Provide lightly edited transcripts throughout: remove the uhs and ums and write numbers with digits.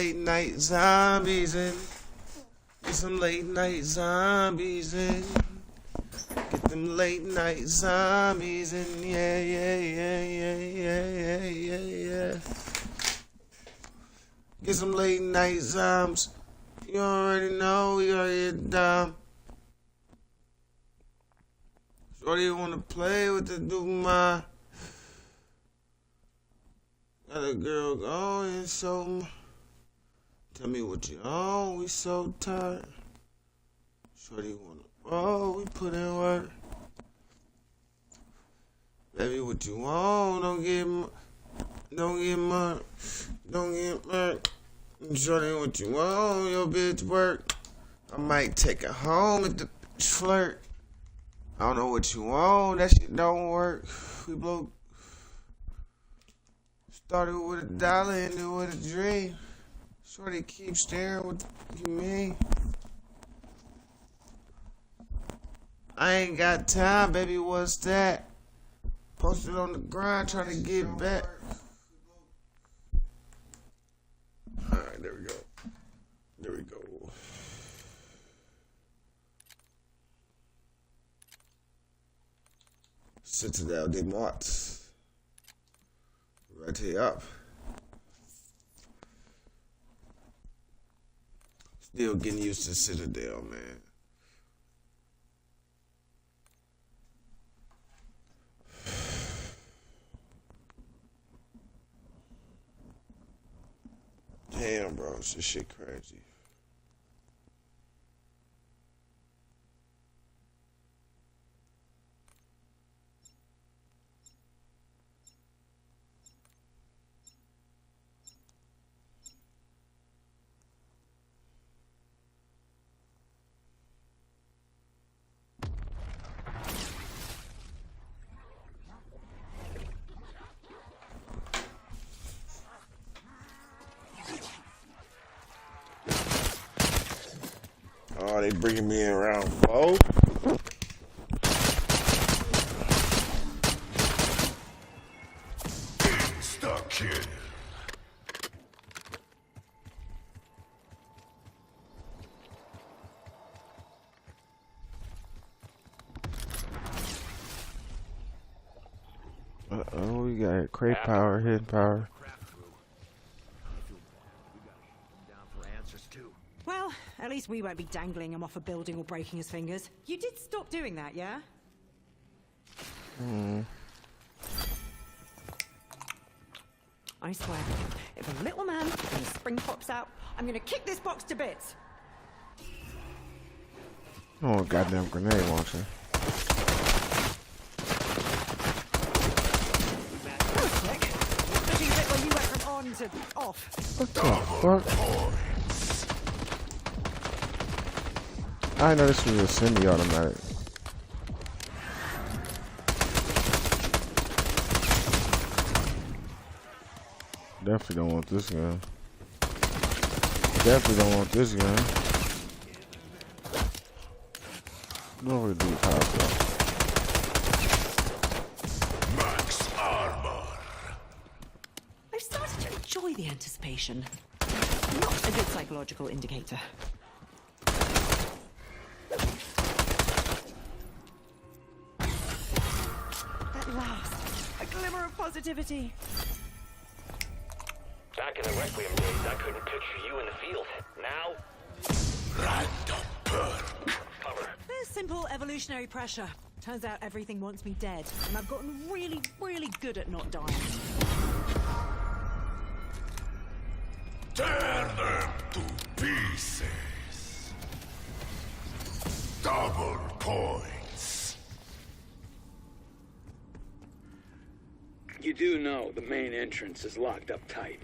late night zombies in. Get some late night zombies in. Get them late night zombies in. Yeah, yeah, yeah, yeah, yeah, yeah, yeah, yeah. Get some late night zombies. You already know we are here dumb. Shorty wanna play with the Duma. Got a girl going so. Tell me what you on, we so tired. Shorty wanna roll, we put in work. Baby, what you want, don't get murked. Shorty, what you want, your bitch work. I might take her home if the bitch flirt. I don't know what you want, that shit don't work. We blow. Started with $1, ended with a dream. Shorty keep staring, what you mean? I ain't got time, baby, what's that? Posted on the grind, trying to get back. Alright, there we go. There we go. Citadel des Morts. Right here up. Still getting used to Citadel, man. Damn, bro, this shit crazy. Oh, they bringing me in round 4. Insta kill. Uh-oh, we got crate power, hit power. Well, at least we won't be dangling him off a building or breaking his fingers. You did stop doing that, yeah? I swear, if a little man and a spring pops out, I'm gonna kick this box to bits. Oh, goddamn grenade launcher. That was quick. The bit where you went from on to off. What the fuck? I know this was a semi-automatic. Definitely don't want this gun. Definitely don't want this gun. Don't really do power stuff. Max armor. I've started to enjoy the anticipation. Not a good psychological indicator. At last, a glimmer of positivity. Back in the Requiem days, I couldn't picture you in the field. Now, Random perk. cover. There's simple evolutionary pressure. Turns out everything wants me dead, and I've gotten really, really good at not dying. Tear them to pieces. Double points. You do know the main entrance is locked up tight.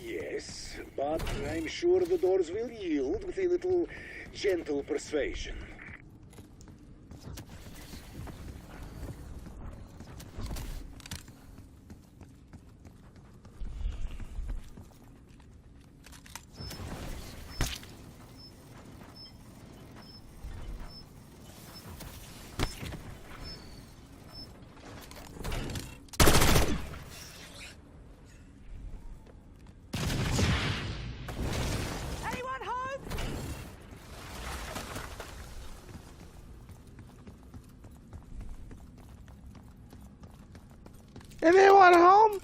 Yes, but I'm sure the doors will yield with a little gentle persuasion. Anyone home?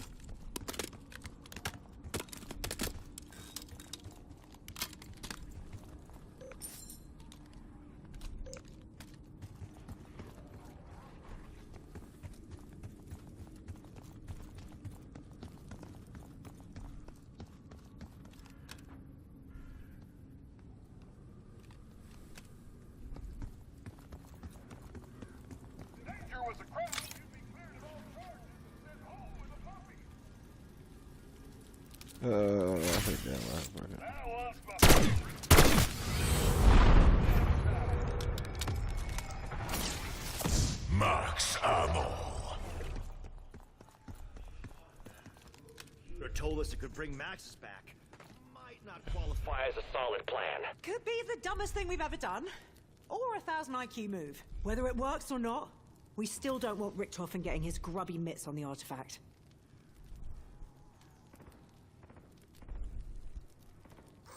I think that last part. Max ammo. They told us it could bring Max's back. Might not qualify As a solid plan. Could be the dumbest thing we've ever done. Or a 1,000 IQ move. Whether it works or not, we still don't want Richtofen getting his grubby mitts on the artifact.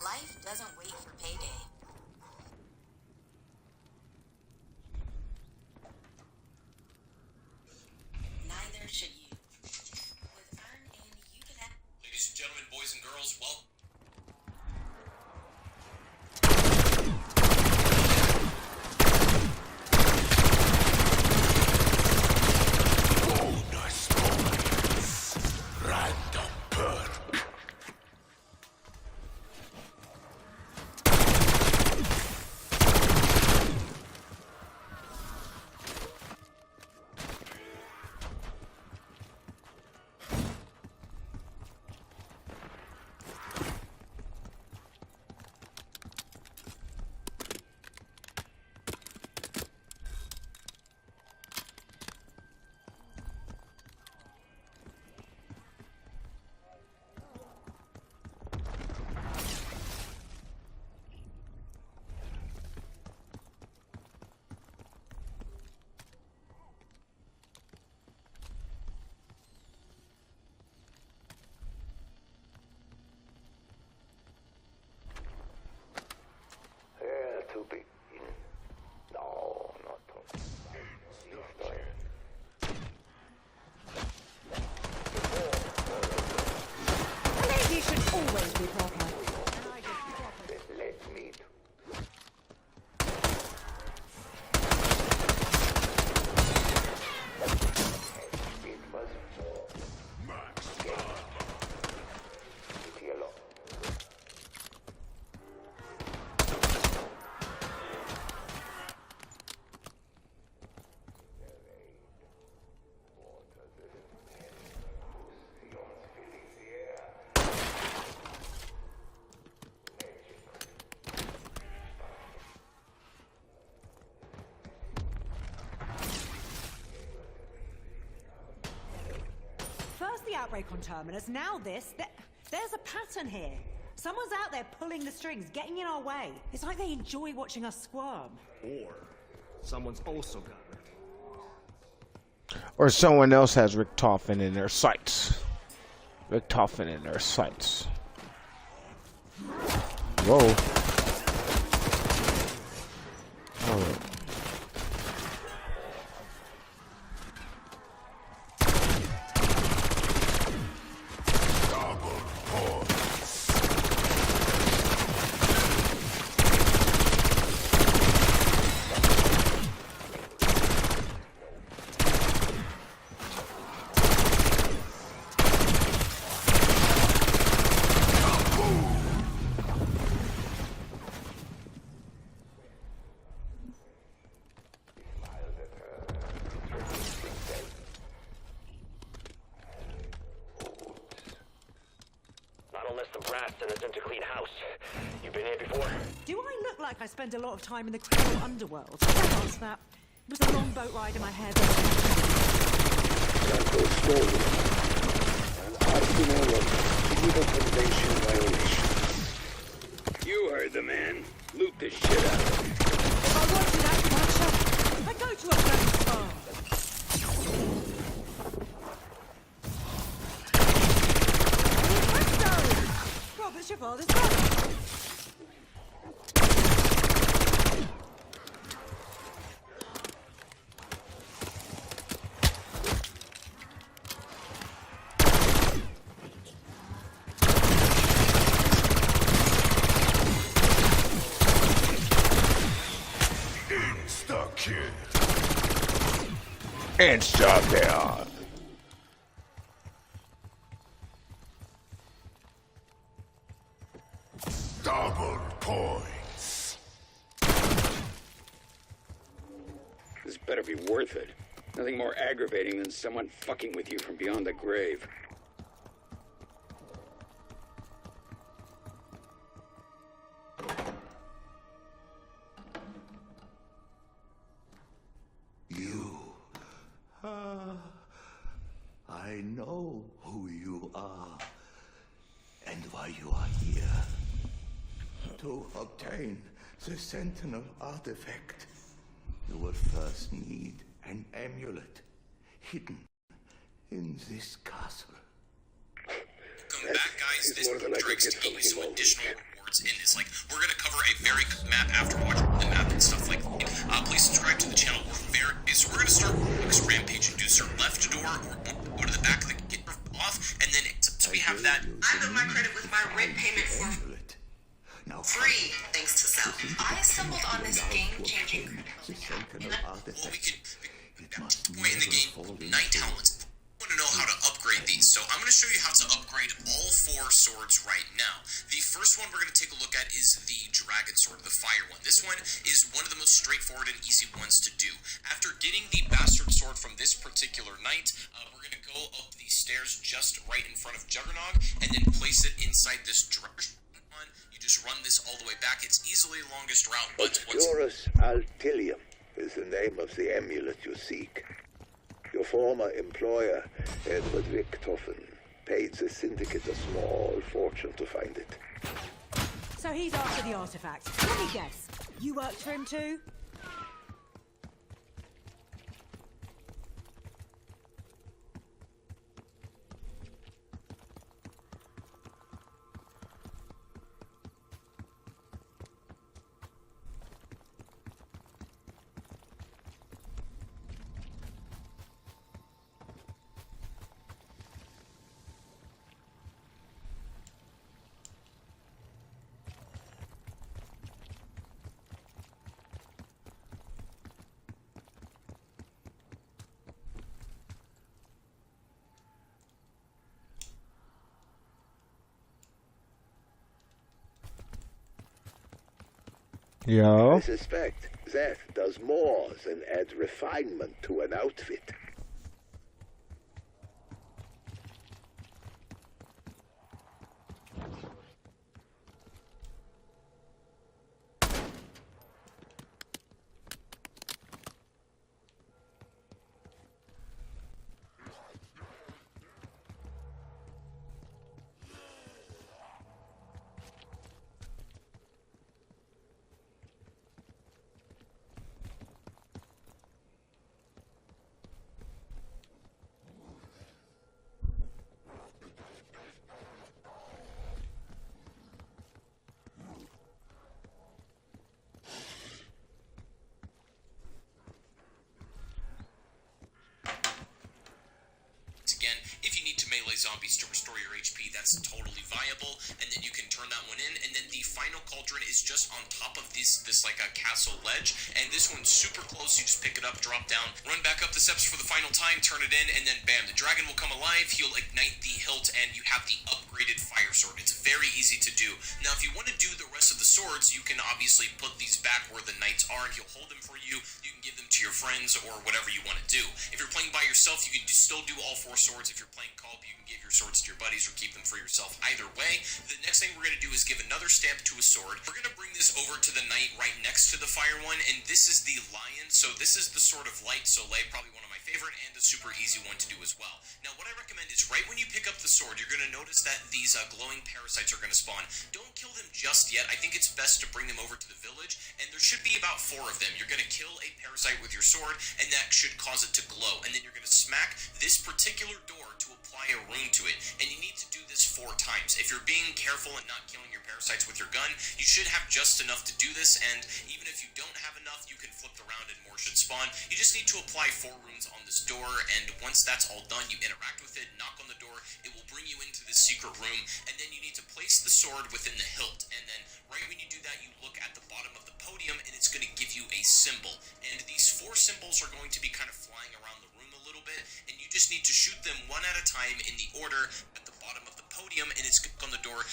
Life doesn't wait for payday. Neither should you. With Earn In, you can have... Ladies and gentlemen, boys and girls, welcome. Bonus points. Random perk. Too big. No, not too. A lady should always be proper. Let me. It was Max armor. yellow. First the outbreak on Terminus, now this. There's a pattern here. Someone's out there pulling the strings, getting in our way. It's like they enjoy watching us squirm. Or someone's also got it. Or someone else has Richtofen in their sights. Richtofen in their sights. Whoa. Oh. Double points. Not unless the brass sent us in to clean house. You been here before? Do I look like I spend a lot of time in the criminal underworld? Can't answer that. It was a long boat ride in my hair. That goes slowly. An arsenal of legal convention violations. You heard the man. Loot the shit out of him. If I wanted that, I'd go to a friend's farm. Presto! Robert's your father's brother. Insta kill. Double points. This better be worth it. Nothing more aggravating than someone fucking with you from beyond the grave. I know who you are and why you are here. To obtain the Sentinel artifact, you will first need an amulet hidden in this castle. Welcome back, guys. This Drake's giving you some additional rewards in this. Like, we're gonna cover a very good map after watching the map and stuff like that. Please subscribe to the channel. So we're gonna start with this rampage and do our left door or go to the back of the get off, and then so we have that. I got my credit with my rent payment for free, thanks to Sal. I stumbled on this game-changing credit. Well, we can point in the game night helmets. I want to know how to upgrade these, so I'm going to show you how to upgrade all 4 swords right now. The first one we're going to take a look at is the dragon sword, the fire one. This one is one of the most straightforward and easy ones to do. After getting the bastard sword from this particular knight, we're going to go up the stairs just right in front of Juggernog, and then place it inside this dragon one. You just run this all the way back. It's easily the longest route, but Obscurus Altilium is the name of the amulet you seek. Your former employer, Edward Richtofen, paid the Syndicate a small fortune to find it. So he's after the artifact. Let me guess. You worked for him too? Yo. I suspect that does more than add refinement to an outfit. again, if you need to melee zombies to restore your HP, that's totally viable, and then you can turn that one in, and then the final cauldron is just on top of this like a castle ledge, and this one's super close. You just pick it up, drop down, run back up the steps for the final time, turn it in, and then bam, the dragon will come alive, he'll ignite the hilt, and you have the upgraded fire sword. It's very easy to do. Now, if you want to do the rest of the swords, you can obviously put these back where the knights are, and he'll hold them for you. You can give them to your friends, or whatever you want to do. If you're playing by yourself, you can still do all 4 swords. If you're playing co-op, you can give your swords to your buddies, or keep them for yourself. Either way, the next thing we're going to do is give another stamp to a sword. We're going to bring this over to the knight right next to the fire one, and this is the lion. So this is the Sword of Light Soleil, probably one of my favorite, and a super easy one to do as well. Now, what I recommend is right when you pick up the sword, you're going to notice that these glowing parasites are going to spawn. Don't kill them just yet. I think it's best to bring them over to the village, and there should be about 4 of them. You're going to kill a parasite with your sword, and that should cause it to glow. And then you're going to smack this particular door to apply a rune to it, and you need to do this 4 times. If you're being careful and not killing your parasites with your gun, you should have just enough to do this, and even if you don't have enough, you can flip around and more should spawn. You just need to apply 4 runes on this door, and once that's all done, you interact with it, knock on the door, it will bring you into this secret room, and then you need to place the sword within the hilt, and then right when you do that, you look at the bottom of the podium, and it's going to give you a symbol. And these 4 symbols are going to be kind of flying around the room a little bit, and you just need to shoot them one at a time in the order at the bottom of the podium, and it's on the door.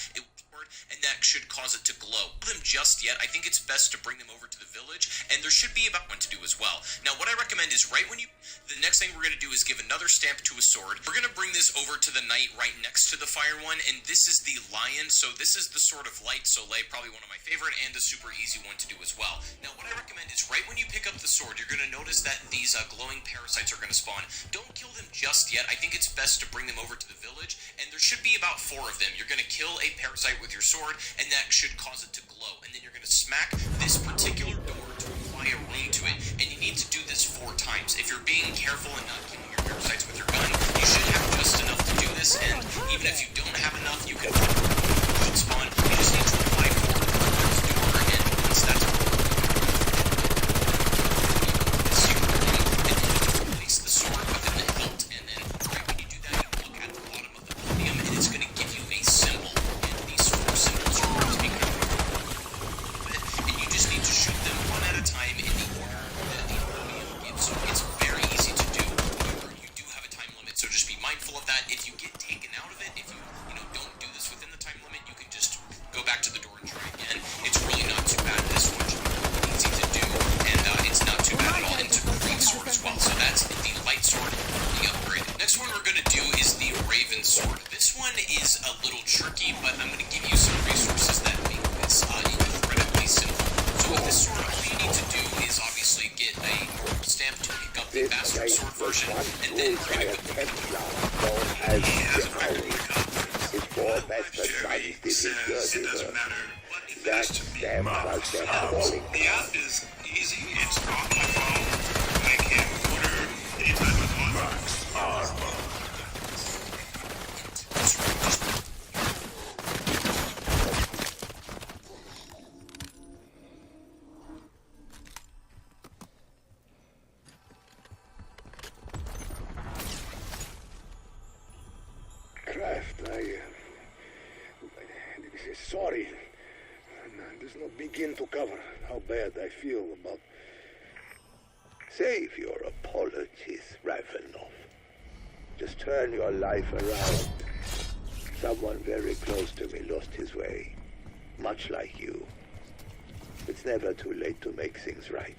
And that should cause it to glow. Them just yet, I think it's best to bring them over to the village, and there should be about one to do as well. Now, what I recommend is the next thing we're going to do is give another stamp to a sword. We're going to bring this over to the knight right next to the fire one, and this is the lion, so this is the Sword of Light Soleil, probably one of my favorite, and a super easy one to do as well. Now, what I recommend is right when you pick up the sword, you're going to notice that these glowing parasites are going to spawn. Don't kill them just yet. I think it's best to bring them over to the village, and there should be about 4 of them. You're going to kill a parasite with your sword, and that should cause it to glow. And then you're going to smack this particular door to apply a rune to it, and you need to do this 4 times. If you're being careful and not killing your parasites with your gun, you should have just enough to do this, and even if you don't have enough, you can spawn. You just need to apply 4 to the door, and once that's place the sword within the hilt, and then right when you do that, you look at the bottom of the podium, and it's going to give you a symbol. Symbols are going to be kind of and you just need to shoot them one at a time in the order that the podium gives. So it's very easy to do. However, you do have a time limit, so just be mindful of that. If you get taken out of it, if you don't do this within the time limit, you can just go back to the door and try again. It's really not too bad. This one's really easy to do, and it's not too bad at all. And it's a great sword as well. So that's the light sword, the upgrade. Next one we're going to do is the Raven Sword. This one is a little tricky, but I'm going to give you some resources that make this incredibly simple. So with this sword, all you need to do is obviously get a stamp to pick up the Bastard Sword version, and then we're going to go his 4 bastard sons did his dirty work. That damn was their calling. The app is easy. It's on my phone. I can order anytime I want. Max Armor. Sorry. Does not begin to cover how bad I feel about... Save your apologies, Ravenov. Just turn your life around. Someone very close to me lost his way. Much like you. It's never too late to make things right.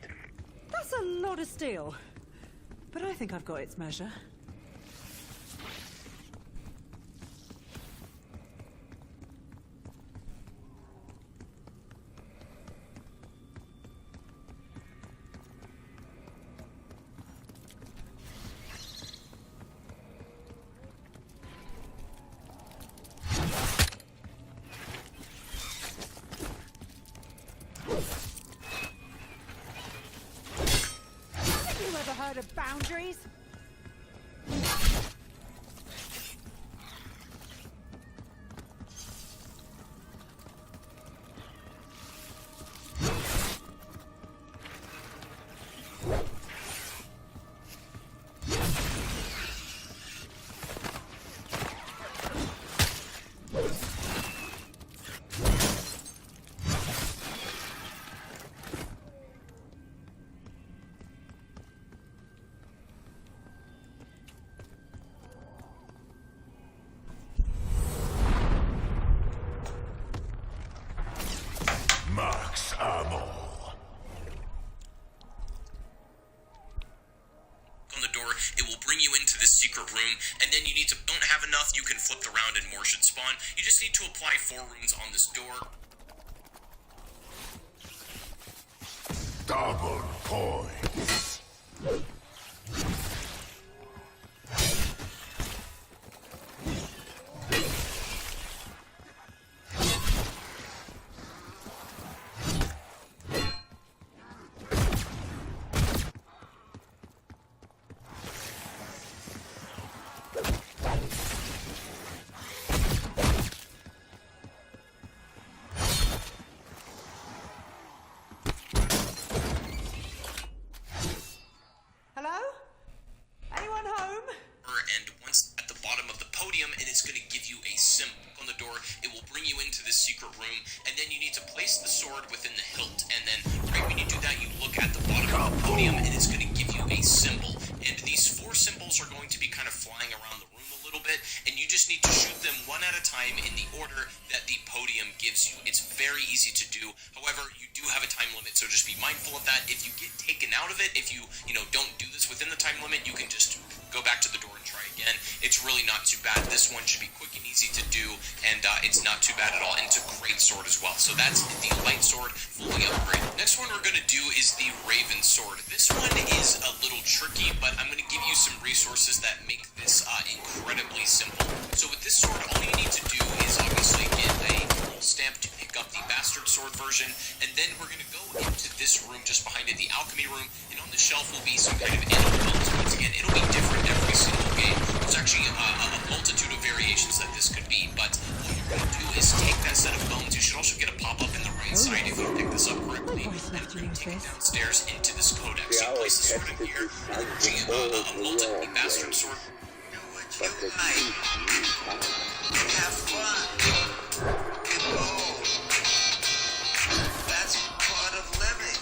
That's a lot of steel. But I think I've got its measure. Heard of boundaries? Max Ammo. On the door, it will bring you into this secret room, and then you need to, don't have enough, you can flip around and more should spawn. You just need to apply 4 runes on this door. Double points. into this secret room, and then you need to place the sword within the hilt, and then right when you do that, you look at the bottom of the podium, and it's going to give you a symbol, and these 4 symbols are going to be kind of flying around the room a little bit, and you just need to shoot them one at a time in the order that the podium gives you. It's very easy to do. However, you do have a time limit, so just be mindful of that. If you get taken out of it, if you don't do this within the time limit, you can just go back to the door and try again. It's really not too bad. This one should be quick and easy to do, and it's not too bad at all. And it's a great sword as well. So that's the light sword, fully upgraded. Next one we're going to do is the Raven sword. This one is a little tricky, but I'm going to give you some resources that make this incredibly simple. So with this sword, all you need to do is obviously get a roll stamp to pick up the bastard sword version, and then we're going to go into this room just behind it, the alchemy room, and on the shelf will be some kind of animal bones. Once again, it'll be different every single game. There's actually a multitude of variations that this could be, but what you're going to do is take that set of bones. You should also get a pop-up in the right side if you pick this up correctly, and you're going to take it downstairs into this codex. You place the sword in here, and then a molten bastard sword. Do what you like. Have fun. Get old. That's part of living.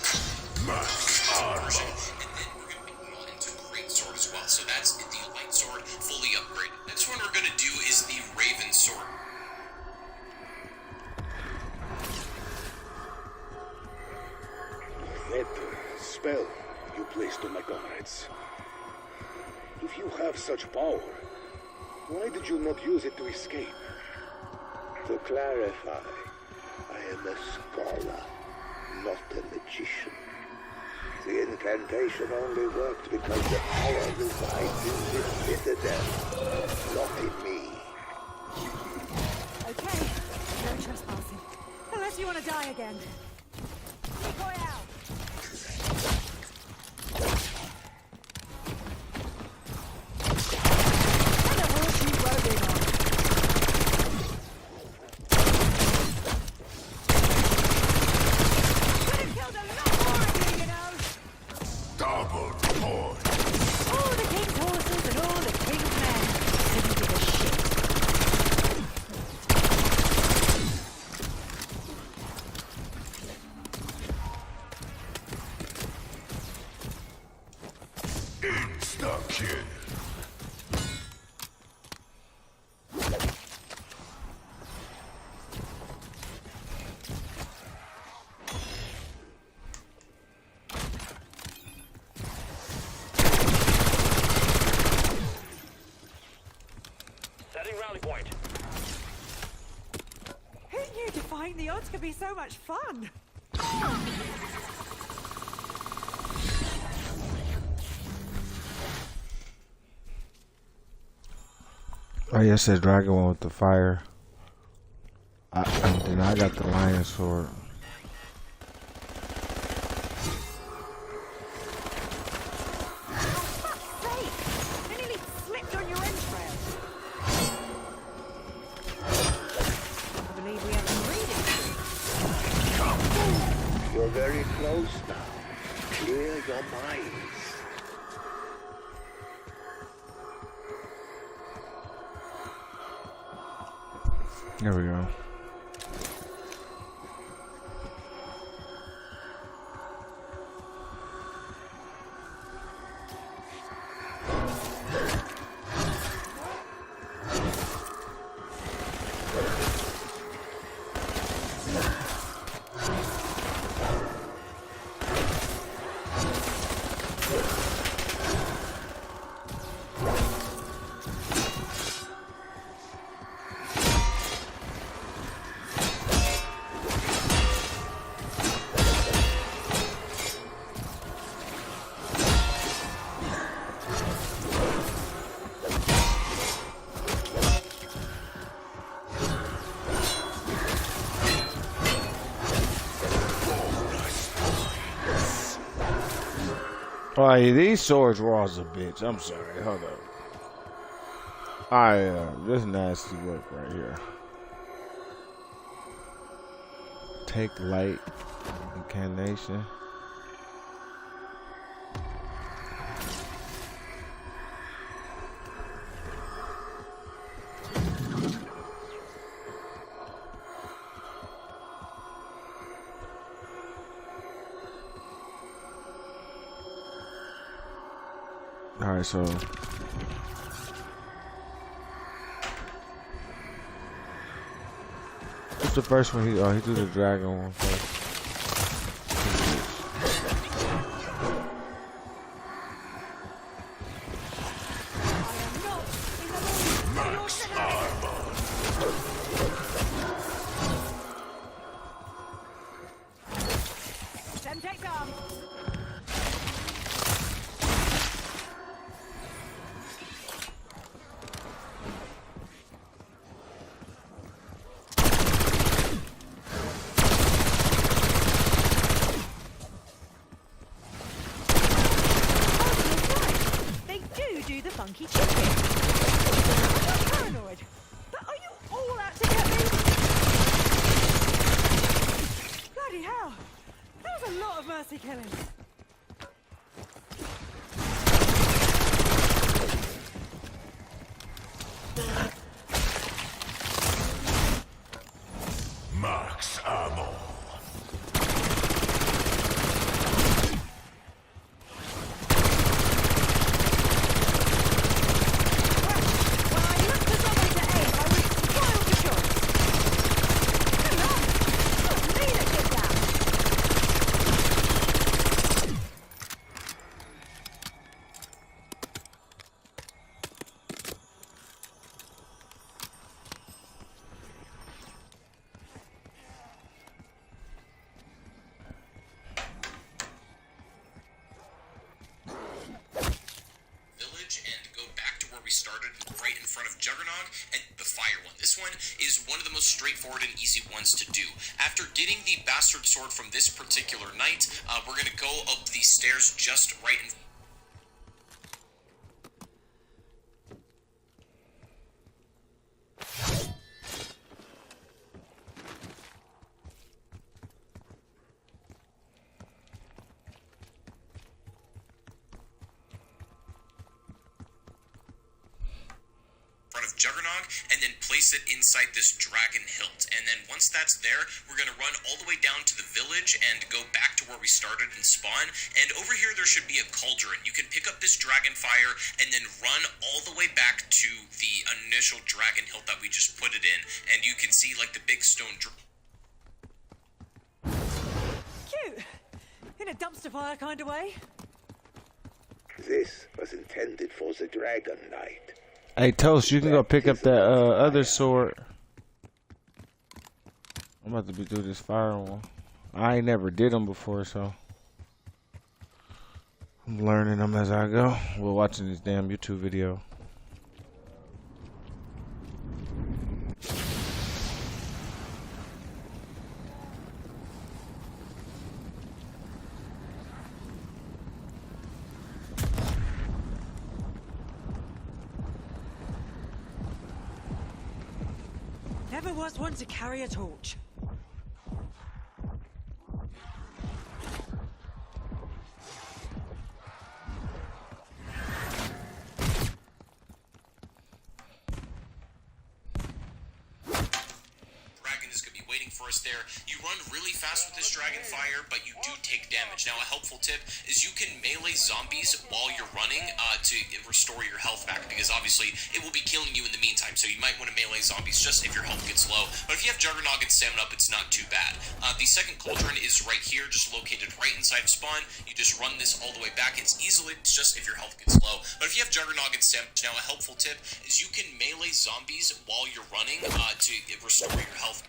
Version, and then we're going to make it into great sword as well. So that's the light sword, fully upgraded. Next one we're going to do is the Raven sword. That spell you placed on my comrades. If you have such power, why did you not use it to escape? To clarify, I am a scholar, not a magician. The incantation only worked because the power resides in this citadel, not in me. Okay, no trespassing. Unless you want to die again. Decoy out! What the hell are you working on? Could have killed a lot more of you, you know! Double point. All the king's horses and all the king's men didn't give a shit. Insta-kill. Setting rally point. Who knew defying the odds could be so much fun? Oh yeah, it said dragon one with the fire. And then I got the lion sword. I nearly slipped on your entrails. I believe we have some reading. You're very close now. Clear your minds. There we go. Oh, yeah, these swords raw as a bitch. I'm sorry. Hold up. This nasty work right here. Take light incantation. Alright, so what's the first one? He threw the dragon one first. funky chicken. I'm not paranoid, but are you all out to get me? Bloody hell, that was a lot of mercy killing. Max ammo. Straightforward and easy ones to do. After getting the bastard sword from this particular knight, we're going to go up the stairs just right in and then place it inside this dragon hilt. And then once that's there, we're going to run all the way down to the village and go back to where we started and spawn. And over here there should be a cauldron. You can pick up this dragon fire and then run all the way back to the initial dragon hilt that we just put it in. And you can see like the big stone cute! In a dumpster fire kind of way. This was intended for the Dragon Knight. Hey, Toast, you can go pick up that other sword. I'm about to do this fire one. I ain't never did them before, so I'm learning them as I go. We're watching this damn YouTube video. Never was one to carry a torch. for us there. You run really fast with this dragon fire, but you do take damage. Now, a helpful tip is you can melee zombies while you're running to restore your health back, because obviously it will be killing you in the meantime, so you might want to melee zombies just if your health gets low. But if you have Juggernog and Stamina up, it's not too bad. The second cauldron is right here, just located right inside of spawn. You just run this all the way back. It's just if your health gets low. But if you have Juggernog and Stamina, now a helpful tip is you can melee zombies while you're running to restore your health.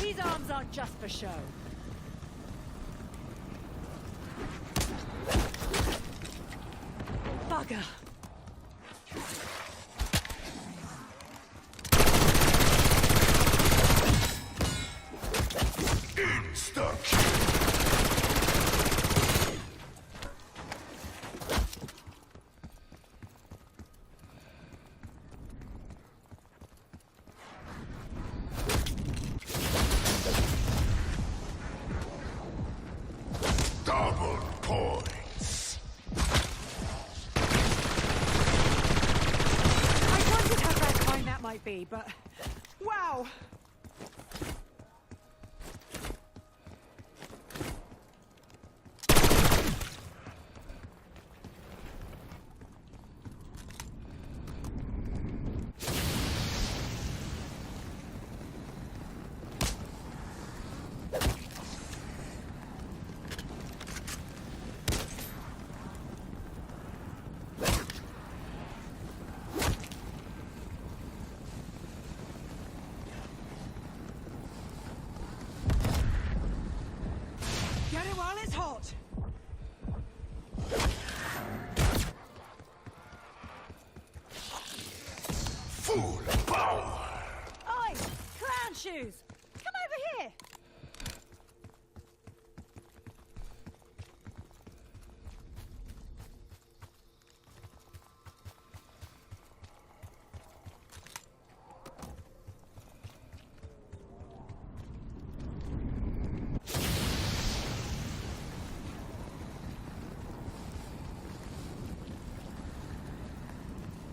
These arms aren't just for show. Bugger. but wow. Get it while it's hot. Full power. Oi, clown shoes! Come over here!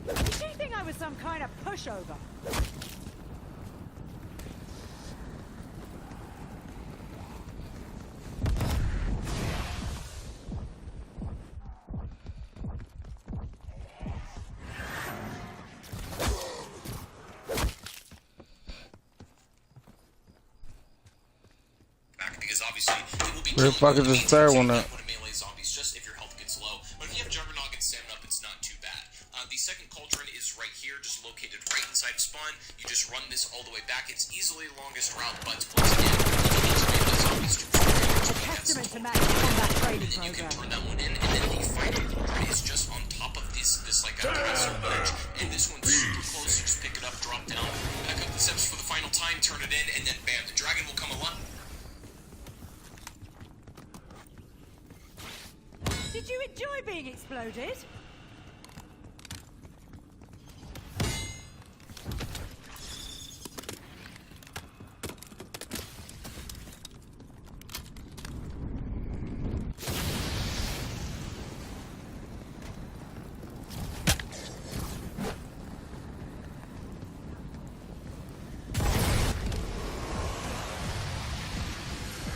Did you think I was some kind of pushover? Back because obviously it will be Where the fuck is this third one at? melee zombies just if your health gets low. But if you have Juggernaut and stamina up, it's not too bad. The second cauldron is right here, just located right inside of spawn. You just run this all the way back. It's easily the longest route, but once again, you need to melee zombies to A testament to Matt's combat training and you can program. turn that one in, and then the final cauldron is just on top of this like a castle ledge, and this one's super close. You just pick it up, drop down, back up the steps for the final time, turn it in, and then bam, the dragon will come alive. Did you enjoy being exploded?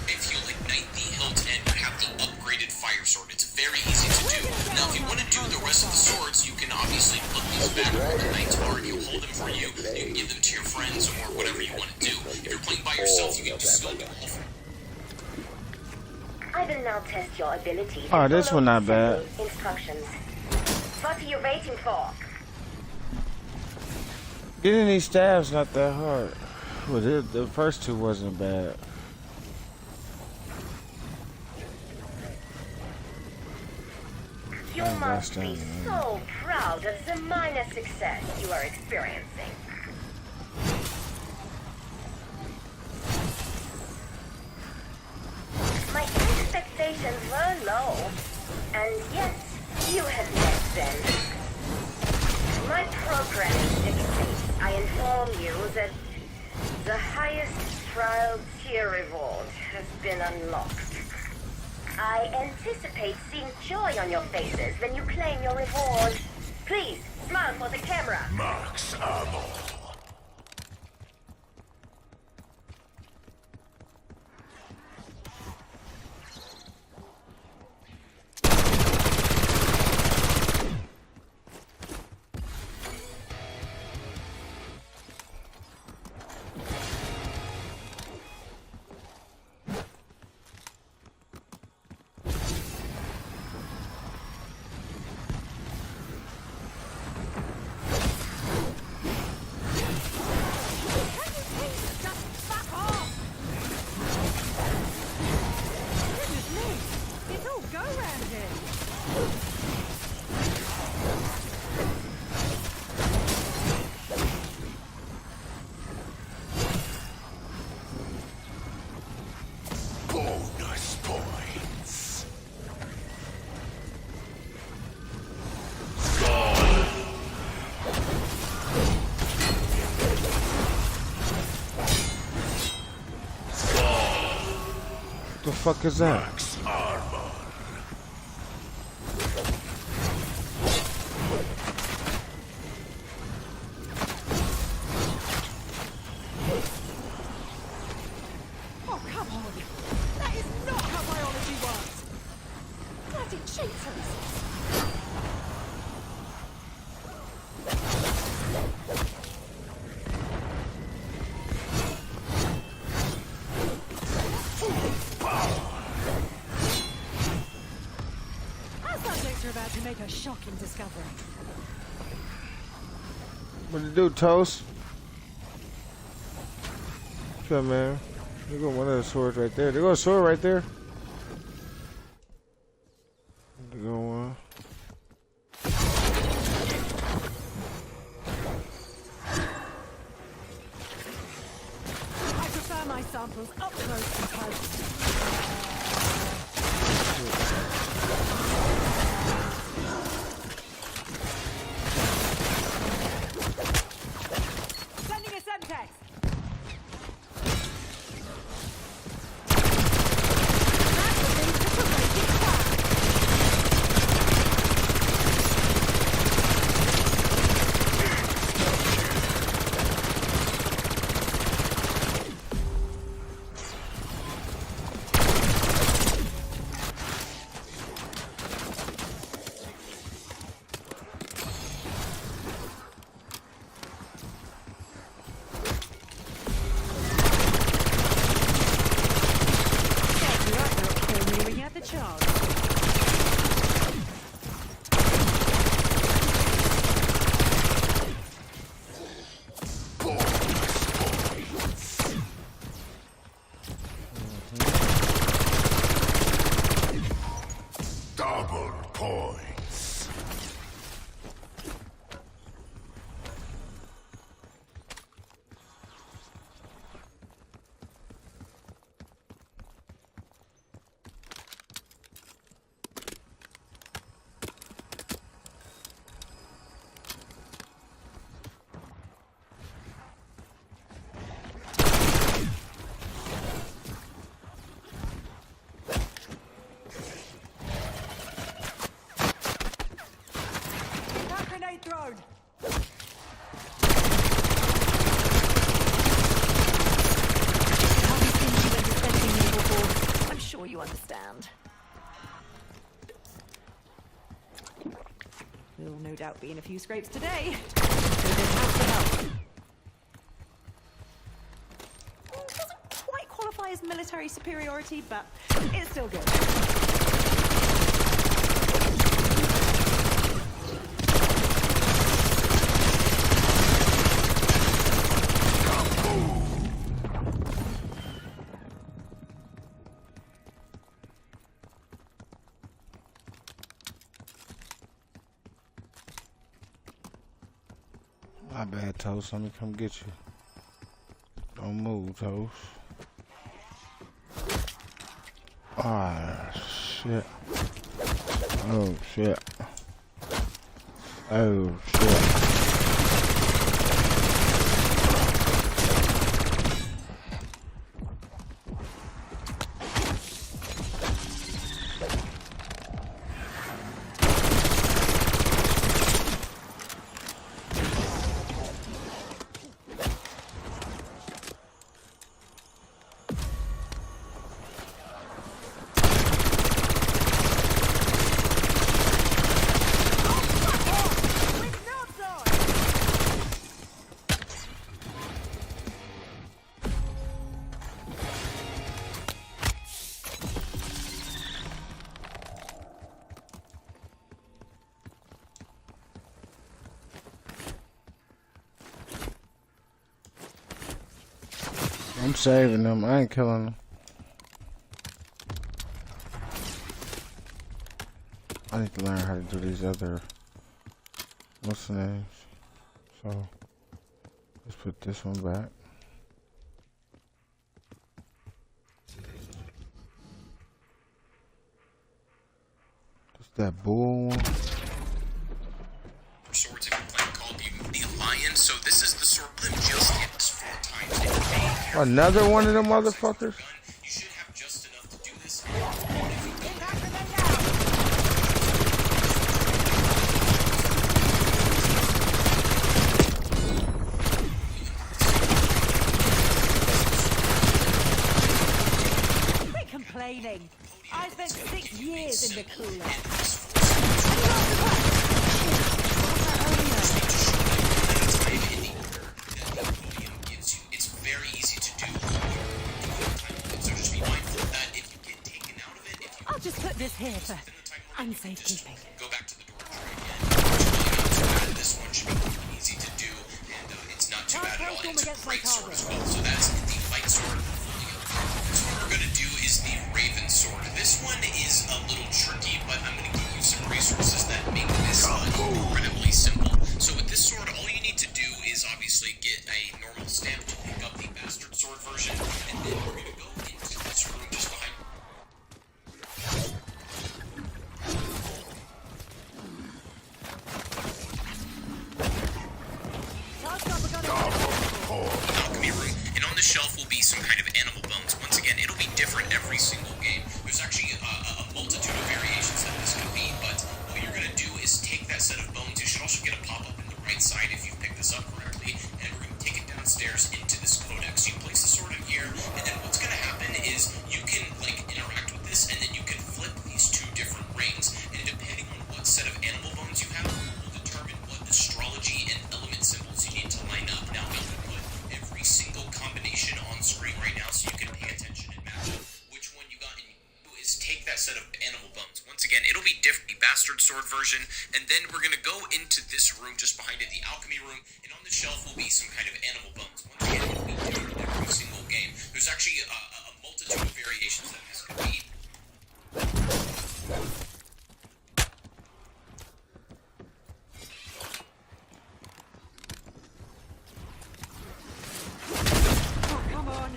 If you ignite the hilt and you have the upgraded fire sword, it's very easy to do. Now, if you want to do the rest of the swords, you can obviously put these back where the knights are. You hold them for you. You can give them to your friends or whatever you want to do. If you're playing by yourself, you can just go do all. I will now test your ability. Oh, this one not bad. Instructions. What are you waiting for? Getting these stabs not that hard. Well, the first two wasn't bad. You must be so proud of the minor success you are experiencing. My expectations were low, and yes, you have met them. My programming dictates I inform you that the highest trial tier reward has been unlocked. I anticipate seeing joy on your faces when you claim your reward. Please, smile for the camera. Max ammo. The fuck is that? Max armor. Our subjects are about to make a shocking discovery. What you do, Toast? What's up, man? There go one of the swords right there. There go a sword right there. There go one. I prefer my samples up close and personal. Sending a Semtex. Double points. Grenade thrown. I'm sure you understand. There'll no doubt be in a few scrapes today. So this has to help. Doesn't quite qualify as military superiority, but it's still good. My bad, Toast. Let me come get you. Don't move, Toast. Ah, shit. Oh, shit. Oh, shit. I'm saving them. I ain't killing them. I need to learn how to do these other... What's the names? So, let's put this one back. Just that bull one. Swords, if you're playing Call of Duty Alliance, so this is the sword Lim just hit 4 times. Another one of them motherfuckers? You should have just enough to do this. Quit complaining. I spent 6 years in the cooler. It's very easy to do. So just be mindful that if you get taken out of it, I'll just put this here for unsafe keeping. go back to the door again. This one should be easy to do, and it's not too bad at all. And it's a great sword as well. So that's the light sword. So what we're gonna do is the Raven sword. This one is a little tricky, but I'm gonna give you some resources that make this incredibly simple. So with this sword, all you need to do is obviously get a normal stamp to pick up the bastard sword version, and then we're gonna go into this room just behind. Alchemy room, and on the shelf will be some kind of animal bones. Once again, it'll be different every single game. There's actually a multitude of variations that this could be, but what you're going to do is take that set of bones. You should also get a pop-up in the right side if you've picked this up correctly, and we're going to take it downstairs into this codex. You place the sword in here, and then what's going to happen is you can interact with this, and then you can flip these two different rings, and depending on what set of animal bones you have will determine what astrology and element symbols you need to line up. Now, we can put every single combination on screen right now so you can pay attention and match which one you got, and is take that set of animal bones. Once again, it'll be different, the bastard sword version, and then we're going to go into this room just behind it, the alchemy room, and on the shelf will be some kind of animal bones. Once again, it'll be different every single game. There's actually a multitude of variations that this could be. Oh, come on.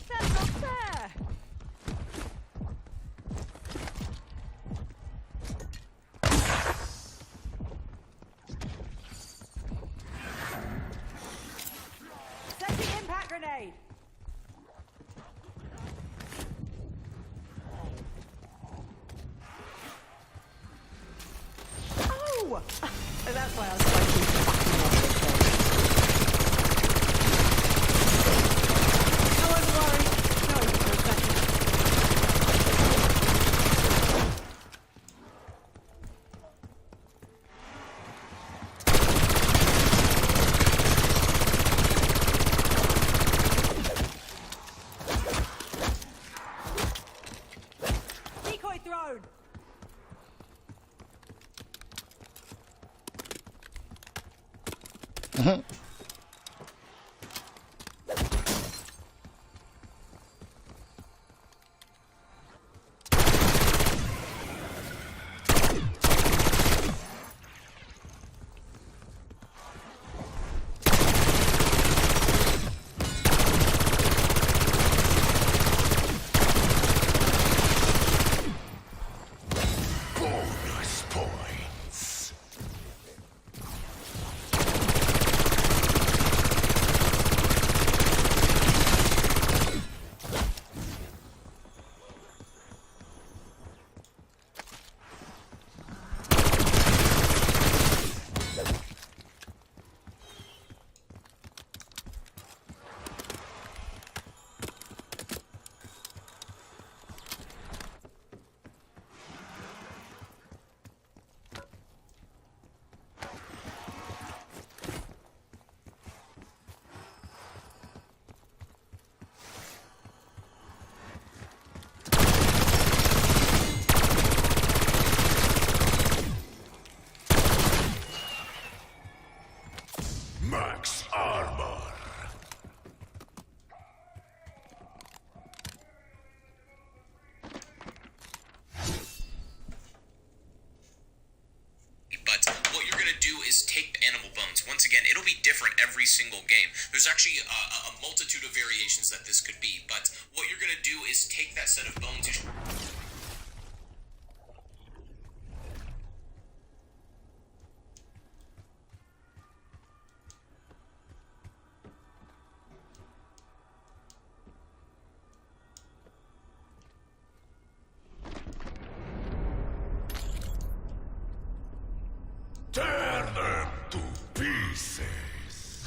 That's not fair. Setting impact grenade. Oh! That's why I was trying to keep fucking on this thing. I wasn't worried. No, for a second. Decoy thrown. Bonus points. Max armor. But what you're going to do is take animal bones. Once again, it'll be different every single game. There's actually a multitude of variations that this could be, but what you're going to do is take that set of bones. Tear them to pieces.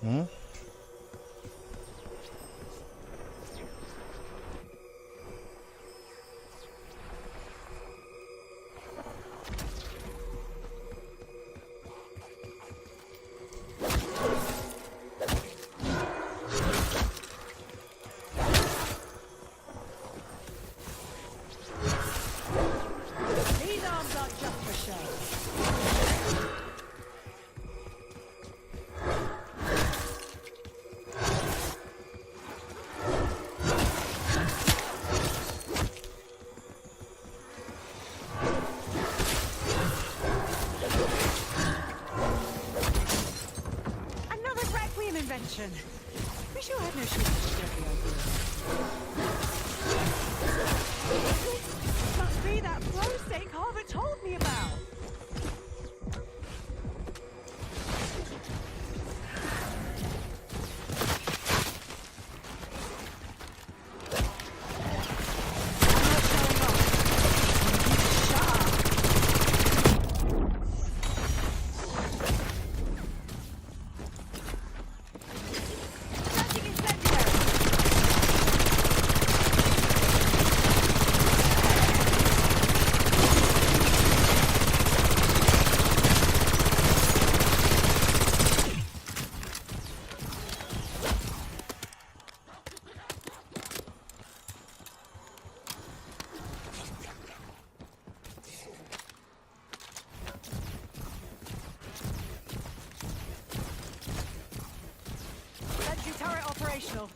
Hmm? These arms aren't just for show. Another Requiem invention. Wish you had no shoes to get the idea. This must be that flow state Carver told me about. Turret operational.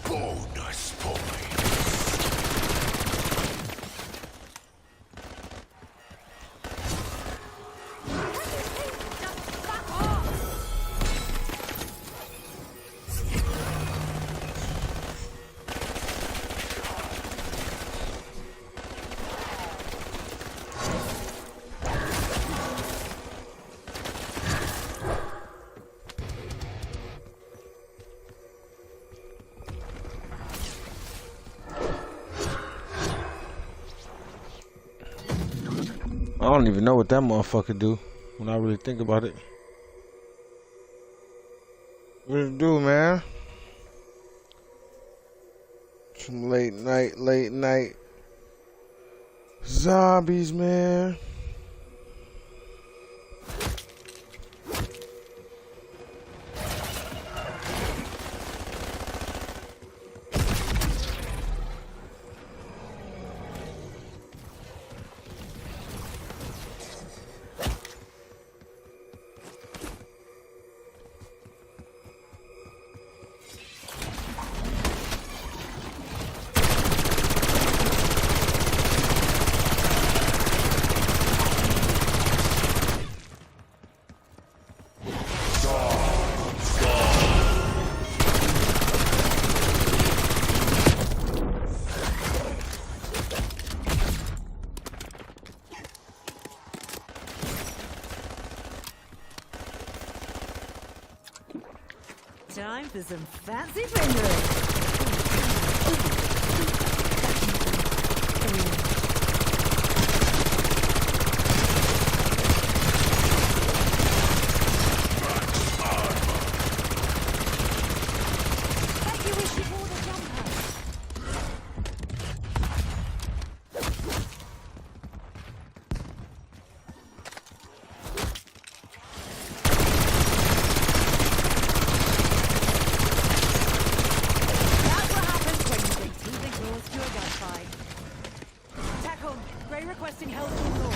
Bonus points. I don't even know what that motherfucker do when I really think about it. What does it do, man? Some late night zombies, man. Time for some fancy fingering. Requesting help from launch.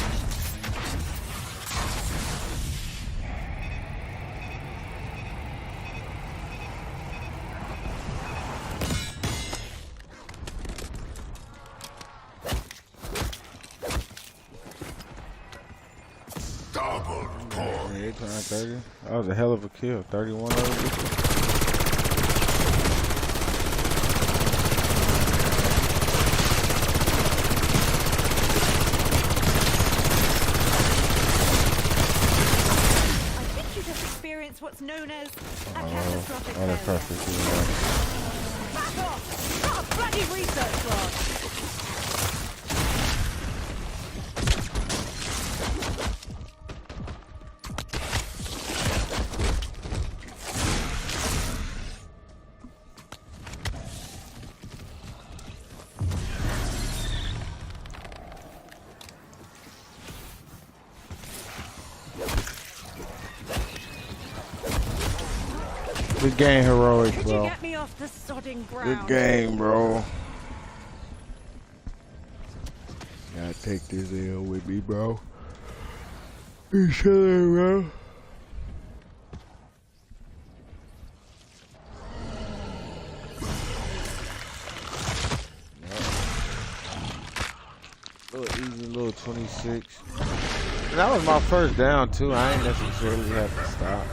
Double point. 30. That was a hell of a kill. 31 over. experienced what's known as a catastrophic other failure. preferences. Back off! Not a bloody research lodge! Good game, heroic, Could bro. you get me off the sodding ground? Good game, bro. Gotta take this L with me, bro. You chilling, bro. Little easy, little 26. And that was my first down too. I ain't necessarily have to stop.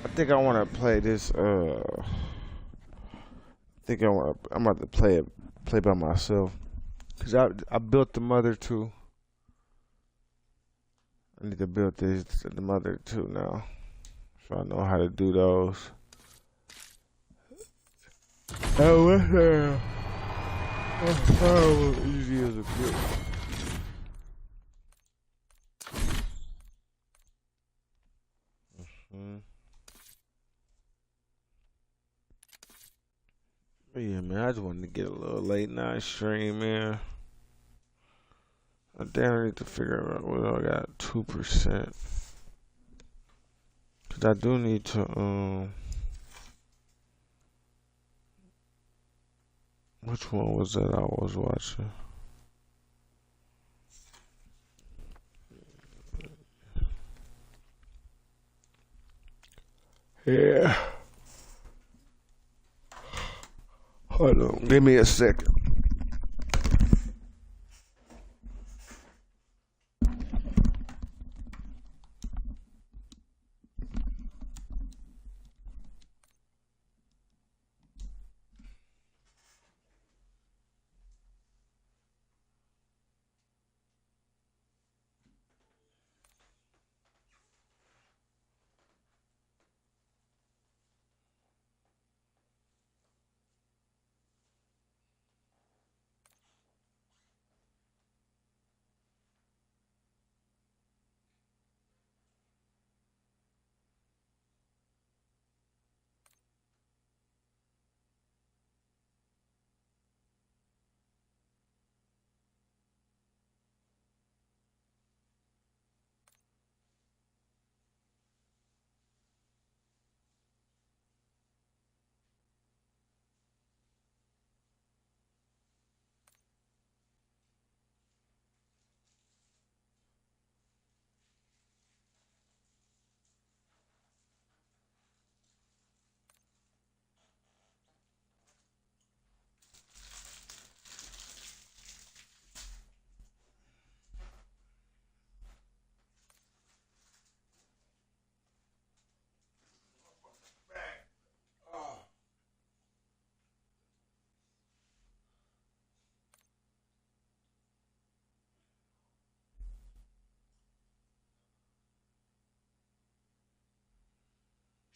I think I want to play this. I think I'm about to play by myself, cause I built the mother too. I need to build the mother too now, so I know how to do those. Oh, what's that? Oh, easy as a bit. But yeah, man, I just wanted to get a little late night stream, man. I damn need to figure out what I got 2%. Cause I do need to which one was that I was watching? Yeah. Hold on, give me a second.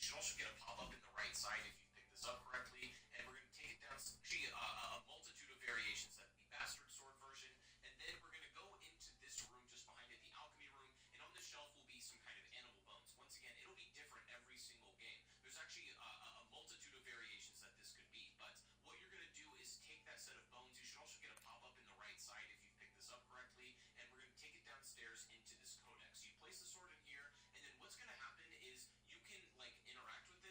should also get a pop-up in the right side if you pick this up correctly, and we're going to take it down. Actually, a multitude of variations. That the bastard sword version, and then we're going to go into this room just behind it, the alchemy room, and on the shelf will be some kind of animal bones. Once again, it'll be different every single game. There's actually a multitude of variations that this could be, but what you're going to do is take that set of bones. You should also get a pop-up in the right side if you pick this up correctly, and we're going to take it downstairs into this codex. You place the sword in here, and then what's going to happen is you can like interact with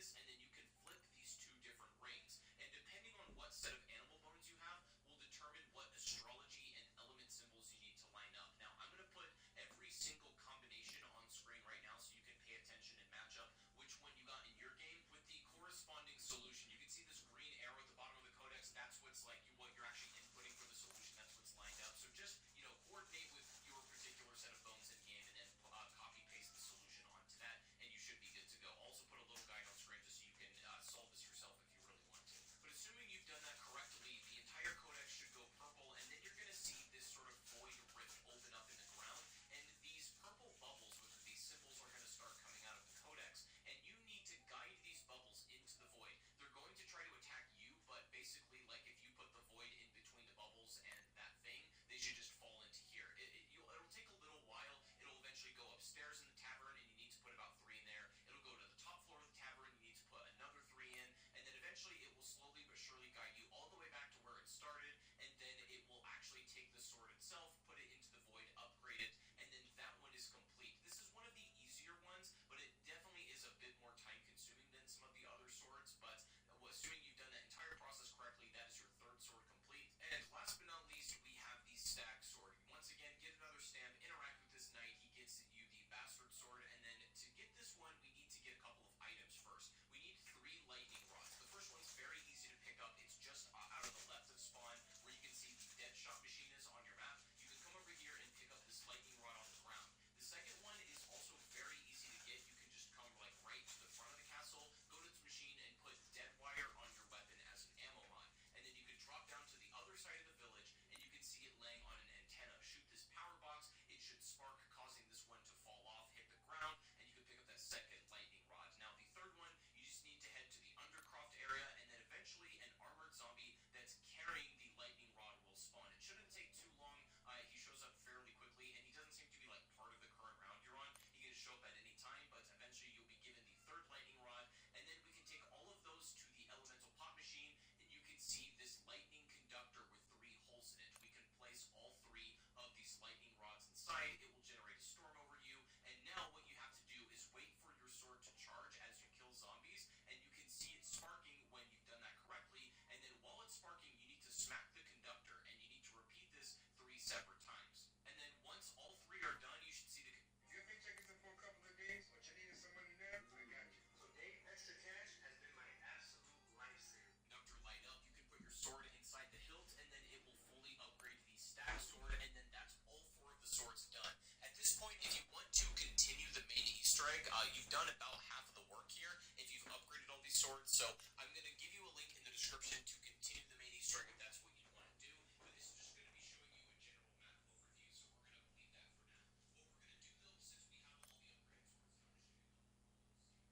you've done about half of the work here if you've upgraded all these swords. So I'm going to give you a link in the description to continue the main Easter egg if that's what you want to do. But this is just going to be showing you a general map overview, so we're going to leave that for now. What we're going to do, though, since we have all the upgraded swords,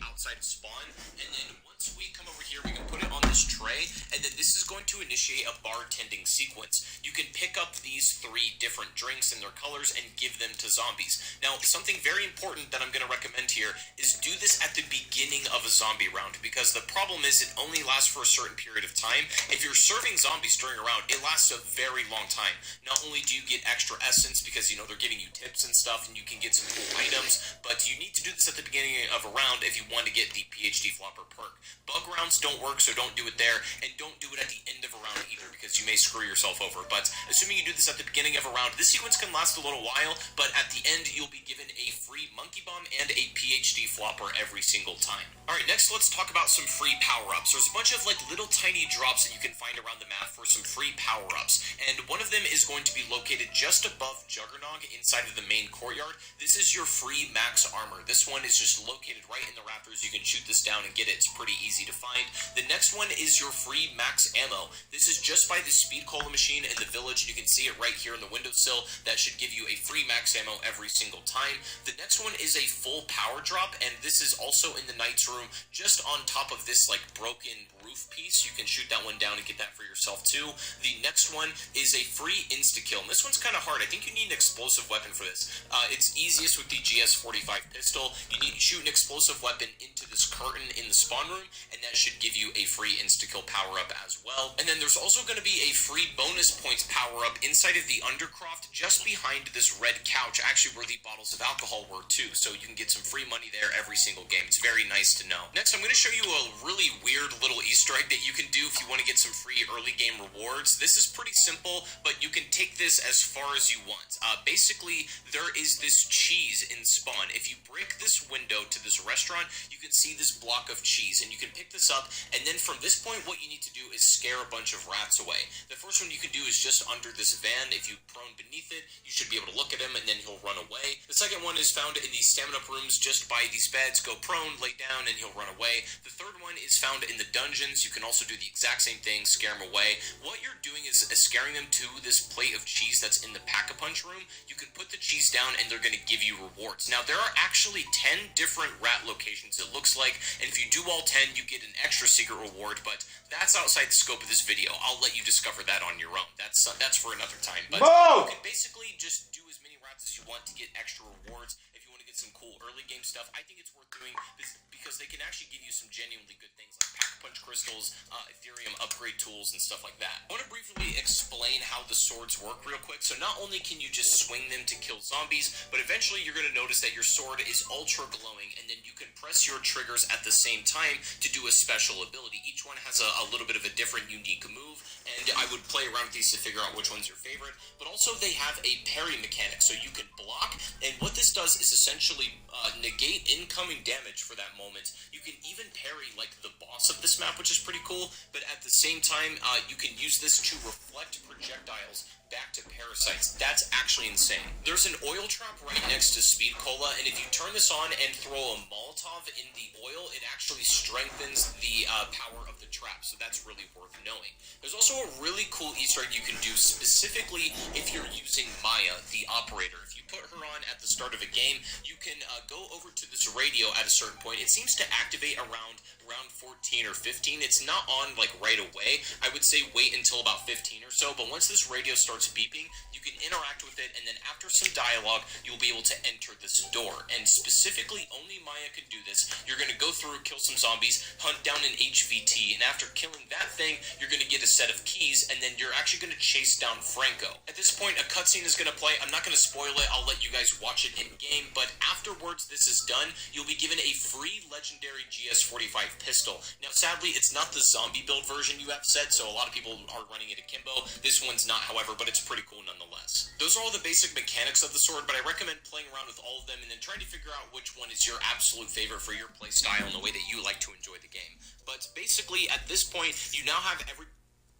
outside of spawn, and then once we come over here we can put it on this tray, and then this is going to initiate a bartending sequence. You can pick up these 3 different drinks and their colors and give them to zombies. Now something very important that I'm going to recommend here is do this at the beginning of a zombie round, because the problem is it only lasts for a certain period of time. If you're serving zombies during a round, it lasts a very long time. Not only do you get extra essence because they're giving you tips and stuff and you can get some cool items, but you need to do this at the beginning of a round if you want to get the PhD Flopper perk. Bug rounds don't work, so don't do it there, and don't do it at the end of a round either, because you may screw yourself over. But assuming you do this at the beginning of a round, this sequence can last a little while, but at the end you'll be given a free monkey bomb and a PhD Flopper every single time. Alright, next let's talk about some free power-ups. There's a bunch of little tiny drops that you can find around the map for some free power-ups, and one of them is going to be located just above Juggernog inside of the main courtyard. This is your free max armor. This one is just located right in the rafters. You can shoot this down and get it. It's pretty easy to find. The next one is your free max ammo. This is just by the speed cola machine in the village. You can see it right here in the windowsill. That should give you a free max ammo every single time. The next one is a full power drop, and this is also in the knight's room, just on top of this broken roof piece. You can shoot that one down and get that for yourself too. The next one is a free insta-kill, and this one's kind of hard. I think you need an explosive weapon for this. It's easiest with the GS45 pistol. You need to shoot an explosive weapon into this curtain in the spawn room, and that should give you a free insta-kill power-up as well. And then there's also going to be a free bonus points power-up inside of the Undercroft, just behind this red couch, actually where the bottles of alcohol were too, so you can get some free money there every single game. It's very nice to know. Next, I'm going to show you a really weird little Easter egg that you can do if you want to get some free early game rewards. This is pretty simple, but you can take this as far as you want. Basically, there is this cheese in spawn. If you break this window to this restaurant, you can see this block of cheese, and you can pick this up, and then from this point, what you need to do is scare a bunch of rats away. The first one you can do is just under this van. If you prone beneath it, you should be able to look at him, and then he'll run away. The second one is found in the stamina rooms just by these beds. Go prone, lay down, and he'll run away. The third one is found in the dungeons. You can also do the exact same thing, scare him away. What you're doing is scaring them to this plate of cheese that's in the Pack-a-Punch room. You can put the cheese down, and they're going to give you rewards. Now, there are actually 10 different rat locations, it looks like, and if you do all 10, you get an extra secret reward, but that's outside the scope of this video. I'll let you discover that on your own. That's for another time. But you can basically just do as many rats as you want to get extra rewards. If you want to get some cool early game stuff, I think it's worth doing this because they can actually give you some genuinely good things like Pack-a-Punch crystals, Ethereum upgrade tools, and stuff like that. I want to briefly explain how the swords work real quick. So not only can you just swing them to kill zombies, but eventually you're going to notice that your sword is ultra glowing, and then you can press your triggers at the same time to do a special ability. Each one has a little bit of a different unique move, and I would play around with these to figure out which one's your favorite. But also they have a parry mechanic, so you can block, and what this does is essentially negate incoming damage for that moment. You can even parry the boss of this map, which is pretty cool, but at the same time you can use this to reflect projectiles back to parasites. That's actually insane. There's an oil trap right next to Speed Cola, and if you turn this on and throw a Molotov in the oil, it actually strengthens the power of the trap, so that's really worth knowing. There's also a really cool Easter egg you can do, specifically if you're using Maya, the operator. If you put her on at the start of a game, you can go over to this radio at a certain point. It seems to activate around 14 or 15. It's not on like right away. I would say wait until about 15 or so, but once this radio starts beeping, you can interact with it, and then after some dialogue, you'll be able to enter this door. And specifically, only Maya can do this. You're going to go through, kill some zombies, hunt down an HVT, and after killing that thing, you're going to get a set of keys, and then you're actually going to chase down Franco. At this point, a cutscene is going to play. I'm not going to spoil it. I'll let you guys watch it in-game, but afterwards this is done, you'll be given a free legendary GS45 pistol. Now, sadly, it's not the zombie build version you have set, so a lot of people are running it akimbo. This one's not, however, but it's pretty cool nonetheless. Those are all the basic mechanics of the sword, but I recommend playing around with all of them and then trying to figure out which one is your absolute favorite for your playstyle and the way that you like to enjoy the game. But basically, at this point, you now have every...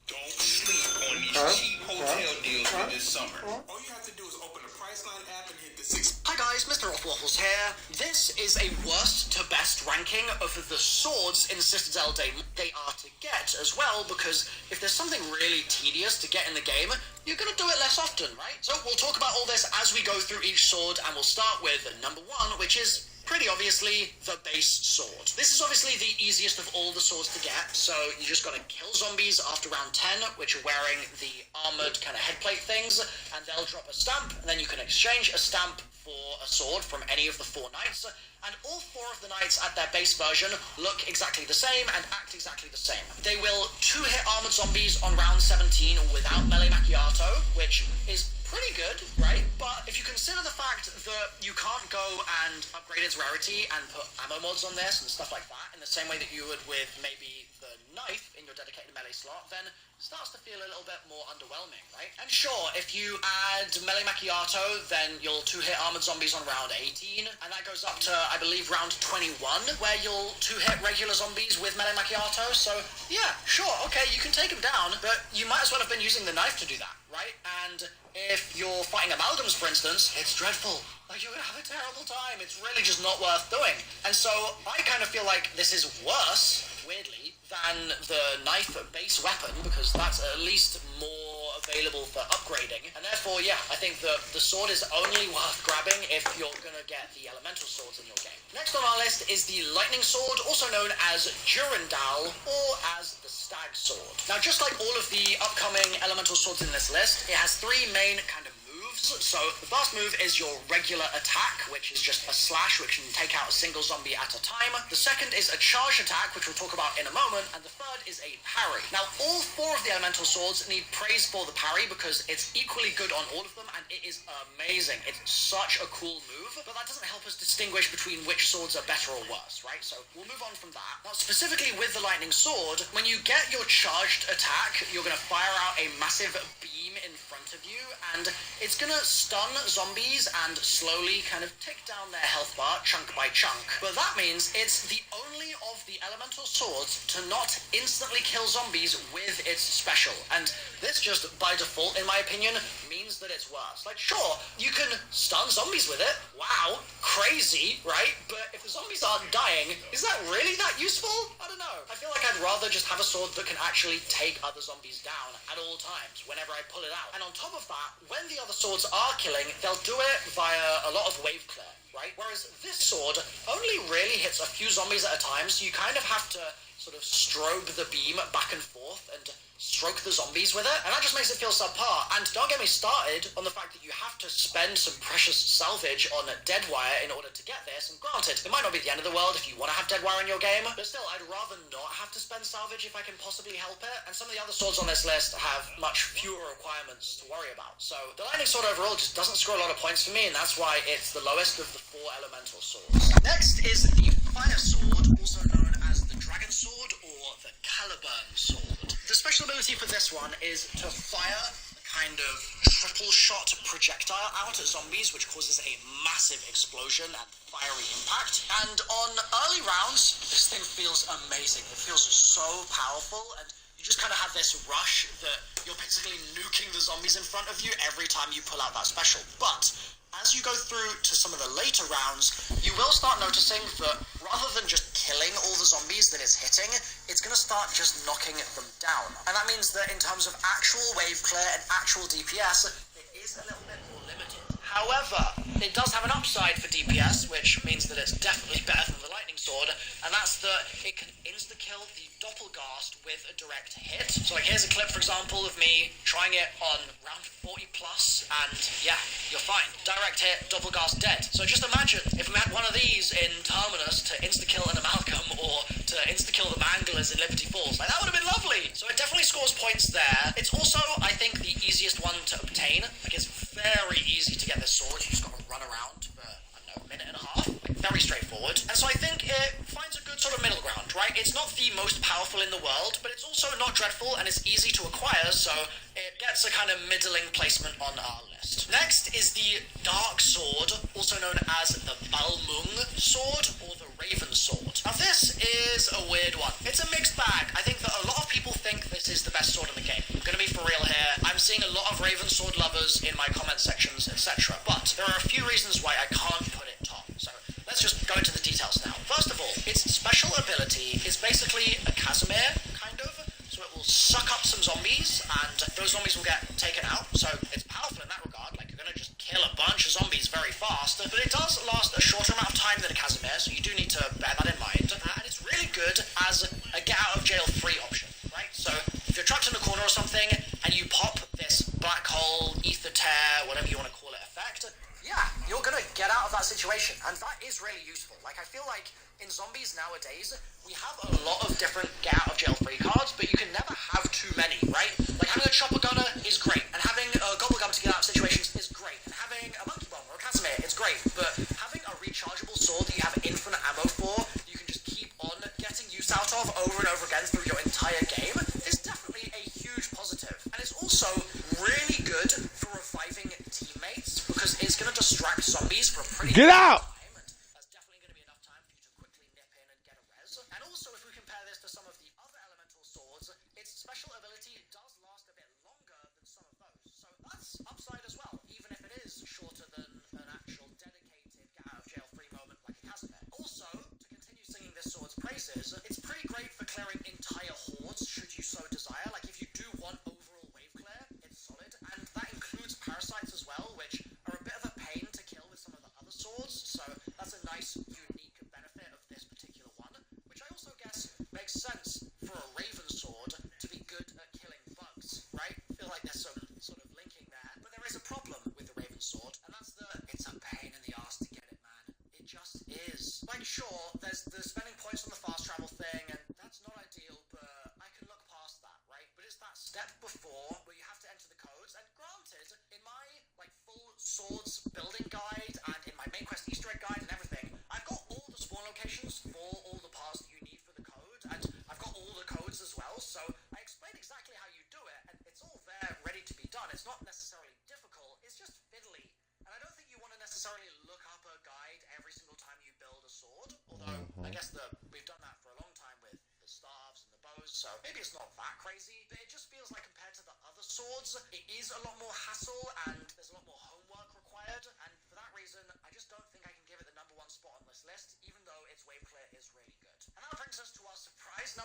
Don't sleep on these cheap hotel deals for this summer. All you have to do is open the Priceline app and hit the 6. Hi guys, Mr. Waffles here. This is a worst to best ranking of the swords in Citadel they are to get as well, because if there's something really tedious to get in the game, you're going to do it less often, right? So we'll talk about all this as we go through each sword, and we'll start with number 1, which is pretty obviously the base sword. This is obviously the easiest of all the swords to get, so you just gotta kill zombies after round 10, which are wearing the armored kind of headplate things, and they'll drop a stamp, and then you can exchange a stamp for a sword from any of the 4 knights, and all 4 of the knights at their base version look exactly the same and act exactly the same. They will 2-hit armored zombies on round 17 without melee macchiato, which is pretty good, right? But if you consider the fact that you can't go and upgrade its rarity and put ammo mods on this and stuff like that in the same way that you would with maybe the knife in your dedicated melee slot, then it starts to feel a little bit more underwhelming, right? And sure, if you add melee macchiato, then you'll 2-hit armored zombies on round 18, and that goes up to, I believe, round 21, where you'll 2-hit regular zombies with melee macchiato. So yeah, sure, okay, you can take them down, but you might as well have been using the knife to do that, right? And if you're fighting amalgams, for instance, it's dreadful. Like, you're gonna have a terrible time. It's really just not worth doing. And so I kind of feel like this is worse, weirdly, than the knife base weapon, because that's at least more available for upgrading. And therefore, yeah, I think the sword is only worth grabbing if you're gonna get the elemental swords in your game. Next on our list is the lightning sword, also known as Durandal, or as the stag sword. Now, just like all of the upcoming elemental swords in this list, it has 3 main kind of moves. So the first move is your regular attack, which is just a slash, which can take out a single zombie at a time. The second is a charge attack, which we'll talk about in a moment. And the third is a parry. Now, all 4 of the elemental swords need praise for the parry because it's equally good on all of them, and it is amazing. It's such a cool move, but that doesn't help us distinguish between which swords are better or worse, right? So we'll move on from that. Now, specifically with the lightning sword, when you get your charged attack, you're going to fire out a massive beam in front of you, and it's going to stun zombies and slowly kind of tick down their health bar chunk by chunk. But that means it's the only of the elemental swords to not instantly kill zombies with its special. And this just, by default, in my opinion, means that it's worse. Like, sure, you can stun zombies with it. Wow, crazy, right? But if the zombies aren't dying, is that really that useful? I don't know. I feel like I'd rather just have a sword that can actually take other zombies down at all times, whenever I pull it out. And on top of that, when the other swords are killing, they'll do it via a lot of wave clear, right? Whereas this sword only really hits a few zombies at a time, so you kind of have to sort of strobe the beam back and forth and stroke the zombies with it, and that just makes it feel subpar. And don't get me started on the fact that you have to spend some precious salvage on dead wire in order to get this, and granted, it might not be the end of the world if you want to have dead wire in your game, but still, I'd rather not have to spend salvage if I can possibly help it, and some of the other swords on this list have much fewer requirements to worry about. So the lightning sword overall just doesn't score a lot of points for me, and that's why it's the lowest of the 4 elemental swords. Next is the fire sword, also known as the dragon sword or the Caliburn sword. The special ability for this one is to fire a kind of triple shot projectile out at zombies, which causes a massive explosion and fiery impact. And on early rounds, this thing feels amazing. It feels so powerful, and you just kind of have this rush that you're basically nuking the zombies in front of you every time you pull out that special. But as you go through to some of the later rounds, you will start noticing that rather than just killing all the zombies that it's hitting, it's going to start just knocking them down. And that means that in terms of actual wave clear and actual DPS, it is a little bit more limited. However, it does have an upside for DPS, which means that it's definitely better than the lightning sword, and that's that it can insta-kill the Doppelgast with a direct hit. So like here's a clip, for example, of me trying it on round 40 plus, and yeah, you're fine. Direct hit, Doppelgast dead. So just imagine if we had one of these in Terminus to insta-kill an Amalgam, or to insta-kill the Manglers in Liberty Falls. Like, that would have been lovely! So it definitely scores points there. It's also, I think, the easiest one to obtain. Like, it's very easy to get this sword. You just got to run around for, I don't know, a minute and a half. Like, very straightforward. And so I think it finds a good sort of middle ground, right? It's not the most powerful in the world, but it's also not dreadful, and it's easy to acquire, so it gets a kind of middling placement on our list. Next is the Dark Sword, also known as the Balmung Sword, or the Raven Sword. Now this is a weird one. It's a mixed bag. I think that a lot of people think this is the best sword in the game. I'm gonna be for real here. I'm seeing a lot of Raven Sword lovers in my comment sections, etc. But there are a few reasons why I can't put it top. So let's just go into the details now. First of all, its special ability is basically a Casimir, kind of. So it will suck up some zombies, and those zombies will get taken out. So it's powerful in that regard. Like, you're gonna just kill a bunch of zombies very fast. But it does last a shorter amount of time than a Casimir, so you do need to bear that in mind. And it's really good as a get-out-of-jail-free option, right? So if you're trapped in a corner or something, and you pop this black hole, ether tear, whatever you want to call it, effect, yeah, you're gonna get out of that situation, and that is really useful. Like, I feel like in zombies nowadays, we have a lot of different get-out-of-jail-free cards, but you can never have too many, right? Like, having a chopper gunner is great, and having a gobblegum to get out of situations is great, and having a monkey bomb or a Casimir is great, but having a rechargeable sword that you have infinite ammo for, you can just keep on getting use out of over and over again through your entire game, is definitely a huge positive. And it's also really good for reviving teammates, because it's going to distract zombies for a pretty Get out! time, and that's definitely going to be enough time for you to quickly nip in and get a res. And also, if we compare this to some of the other elemental swords, its special ability does last a bit longer than some of those. So that's upside as well, even if it is shorter than an actual dedicated get-out-of-jail-free moment like a Casimir. Also, to continue singing this sword's praises, it's pretty great for clearing entire hordes, should you so desire. Like, if you do want overall wave clear, it's solid, and that includes parasites as well, which are a bit of a pain to kill with some of the other swords, so that's a nice, unique benefit of this particular one, which I also guess makes sense for a Raven Sword to be good at killing bugs, right? I feel like there's some sort of linking there, but there is a problem with the Raven Sword, and that's that it's a pain in the arse to get it, man. It just is. Like, sure, there's the spending points on the fast travel thing, and that's not ideal, but I can look past that, right? But it's that step before where you have to enter the codes, and granted, in my, like, full swords building guide, and in my main quest Easter egg guide and everything, I've got all the spawn locations for all the paths that you need for the code, and I've got all the codes as well, so I explain exactly how you do it, and it's all there, ready to be done. It's not necessarily difficult, it's just fiddly. And I don't think you want to necessarily look up a guide every single time you build a sword, although I guess we've done that for a long time with the staves and the bows, so maybe it's not that crazy, but it just feels like compared to the other swords, it is a lot more hassle, and there's a lot more homework required, and for that reason, I just don't think I can give it the #1 spot on this list, even though its wave clear is really good. And that brings us to our surprise #1,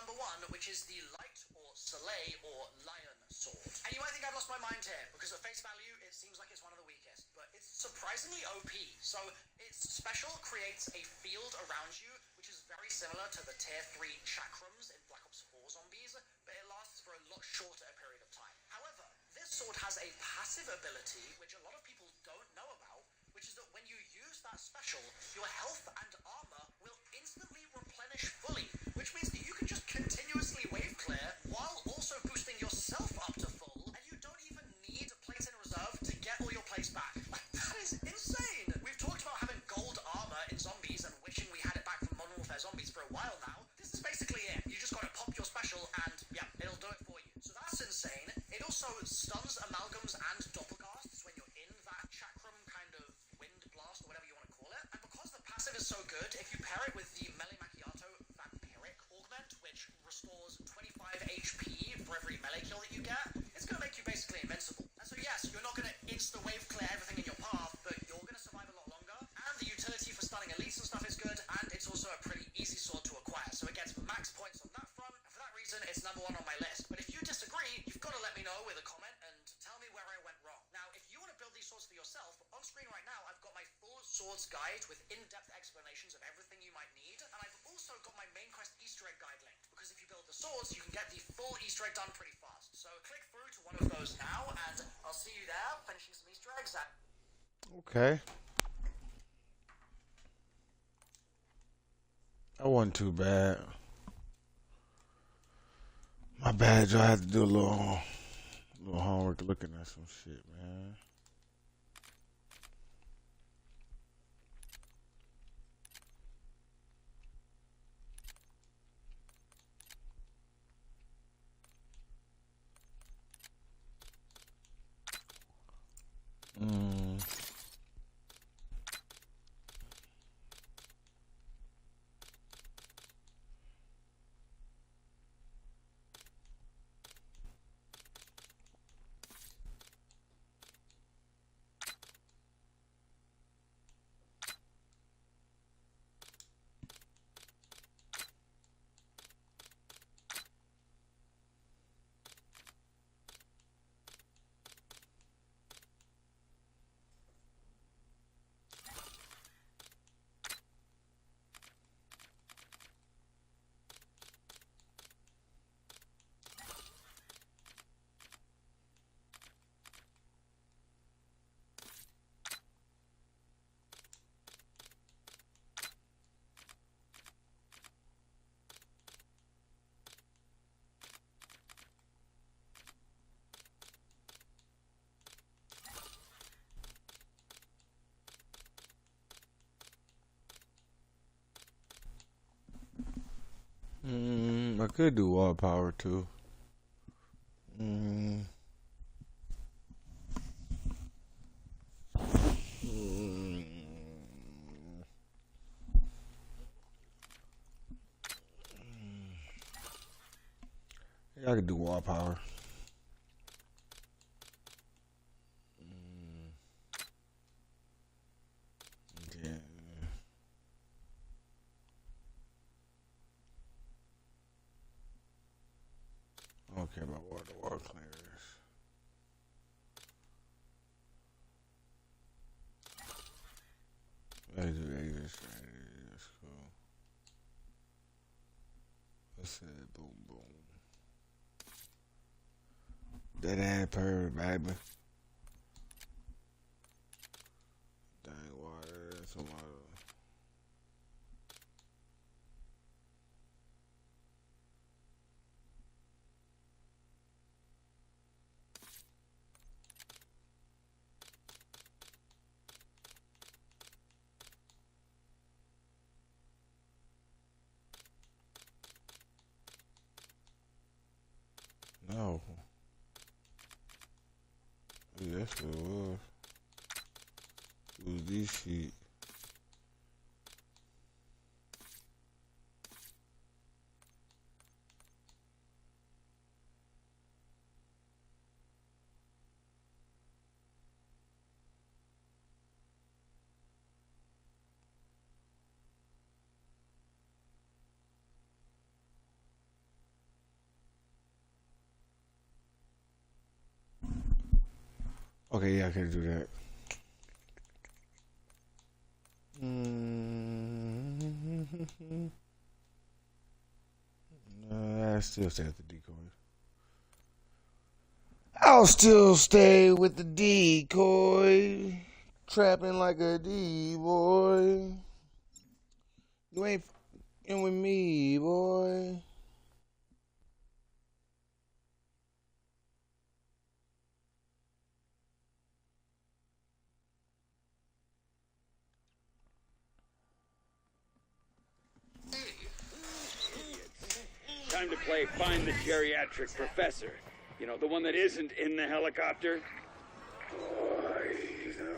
which is the Light or Soleil or Lion Sword. And you might think I've lost my mind here, because at face value, it seems like it's one of the weakest, but it's surprisingly OP. So its special creates a field around you, which is very similar to the tier 3 chakrams in Black Ops 4 zombies, but it lasts for a lot shorter a period of time. However, this sword has a passive ability, which a lot of people don't know about, which is that when you use that special, your health and armor will instantly replenish fully, which means that you can just continuously wave clear while also boosting yourself up to full, and you don't even need plates in reserve to get all your plates back. Like, that is insane! We've talked about having gold armor in zombies and wishing we had it back from Modern Warfare Zombies for a while now. This is basically it. You just gotta pop your special and, yeah, it'll do it for you. So that's insane. It also stuns amalgams and doppelgasts when you're in that chakram kind of wind blast or whatever you want to call it. And because the passive is so good, if you pair it with the Melee Macchiato Vampiric Augment, which restores 25 HP for every melee kill that you get, it's going to make you basically invincible. And so yes, you're not going to insta-wave clear everything in your path, but you're going to Swords guide with in-depth explanations of everything you might need, and I've also got my main quest Easter egg guide linked, because if you build the swords, you can get the full Easter egg done pretty fast. So click through to one of those now, and I'll see you there, finishing some Easter eggs. Okay. That wasn't too bad. My bad, y'all. I had to do a little homework looking at some shit, man. I could do wall power too. Yeah, I could do wall power. Yeah. I don't care about wall clearers. Let's do exit strategy. That's cool. Let's say boom, boom. That ad per baby. Dang water. That's a lot of. No. Yeah, that's what it was. It was this shit. Okay, yeah, I can do that. I still stay with the decoy. I'll still stay with the decoy. Trapping like a D-boy. You ain't f***ing with me, boy. Time to play Find the Geriatric Professor. You know, the one that isn't in the helicopter. Boy,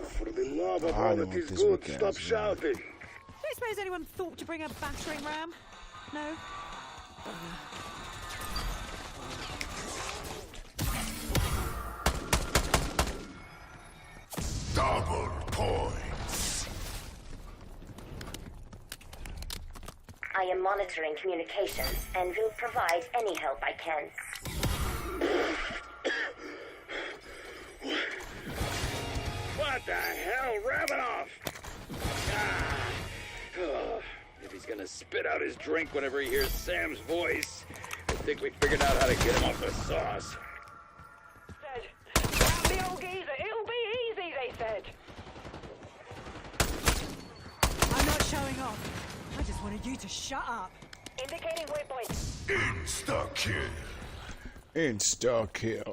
for the love of all that is good, stop shouting. Do you suppose anyone thought to bring a battering ram? No? Double points. I am monitoring communications and will provide any help I can. What the hell? Wrap it off! he's gonna spit out his drink whenever he hears Sam's voice. I think we figured out how to get him off the sauce. Said, grab the old geezer. It'll be easy, they said. I'm not showing off. I just wanted you to shut up. Indicating waypoint. Insta-kill. Insta-kill.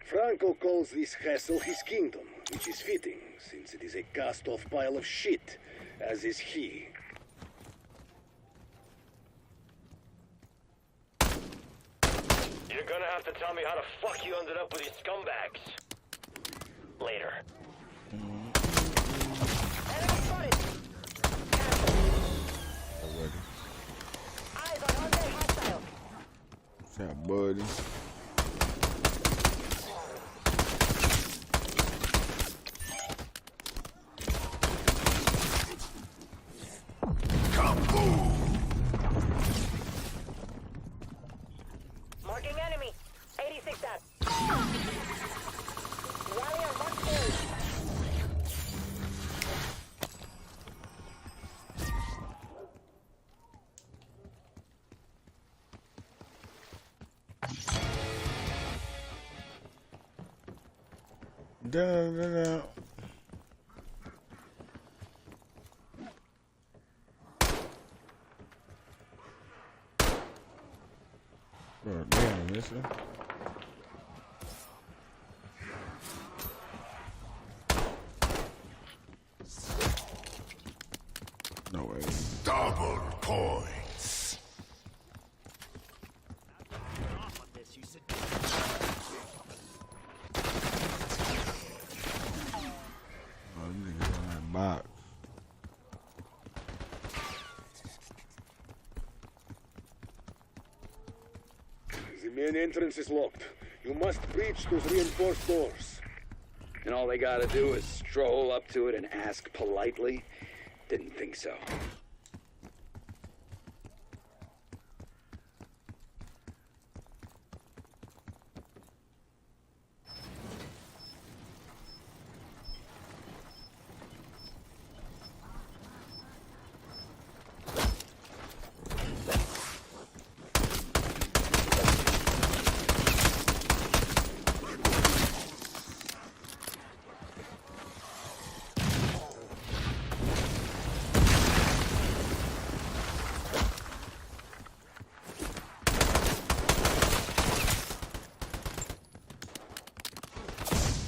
Franco calls this castle his kingdom, which is fitting, since it is a cast-off pile of shit, as is he. You're gonna have to tell me how the fuck you ended up with these scumbags. Later. Enemy spotted. Eyes on Hyundai hostile. What's that, buddy? Marking enemy. 86 down. Rally on mark 4. Da. Oh, damn, listen. No way. Double points. Oh, you niggas on that box. The main entrance is locked. You must breach those reinforced doors. And all they gotta do is stroll up to it and ask politely? Didn't think so.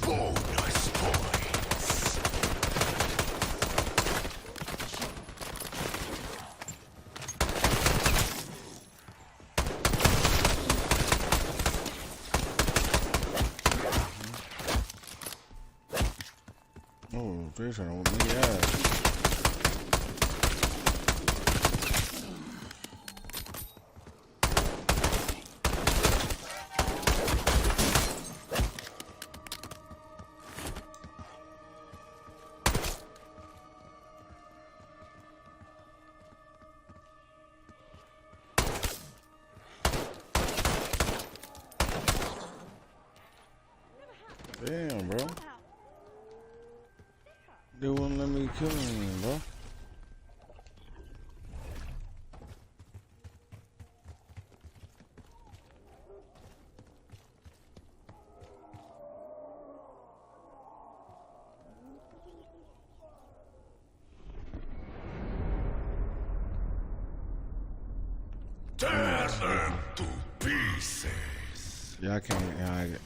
Bonus points. Oh, they're trying to whoop me ass. Damn, bro. They wouldn't let me kill him, bro. Tear them to pieces. Yeah, I can't.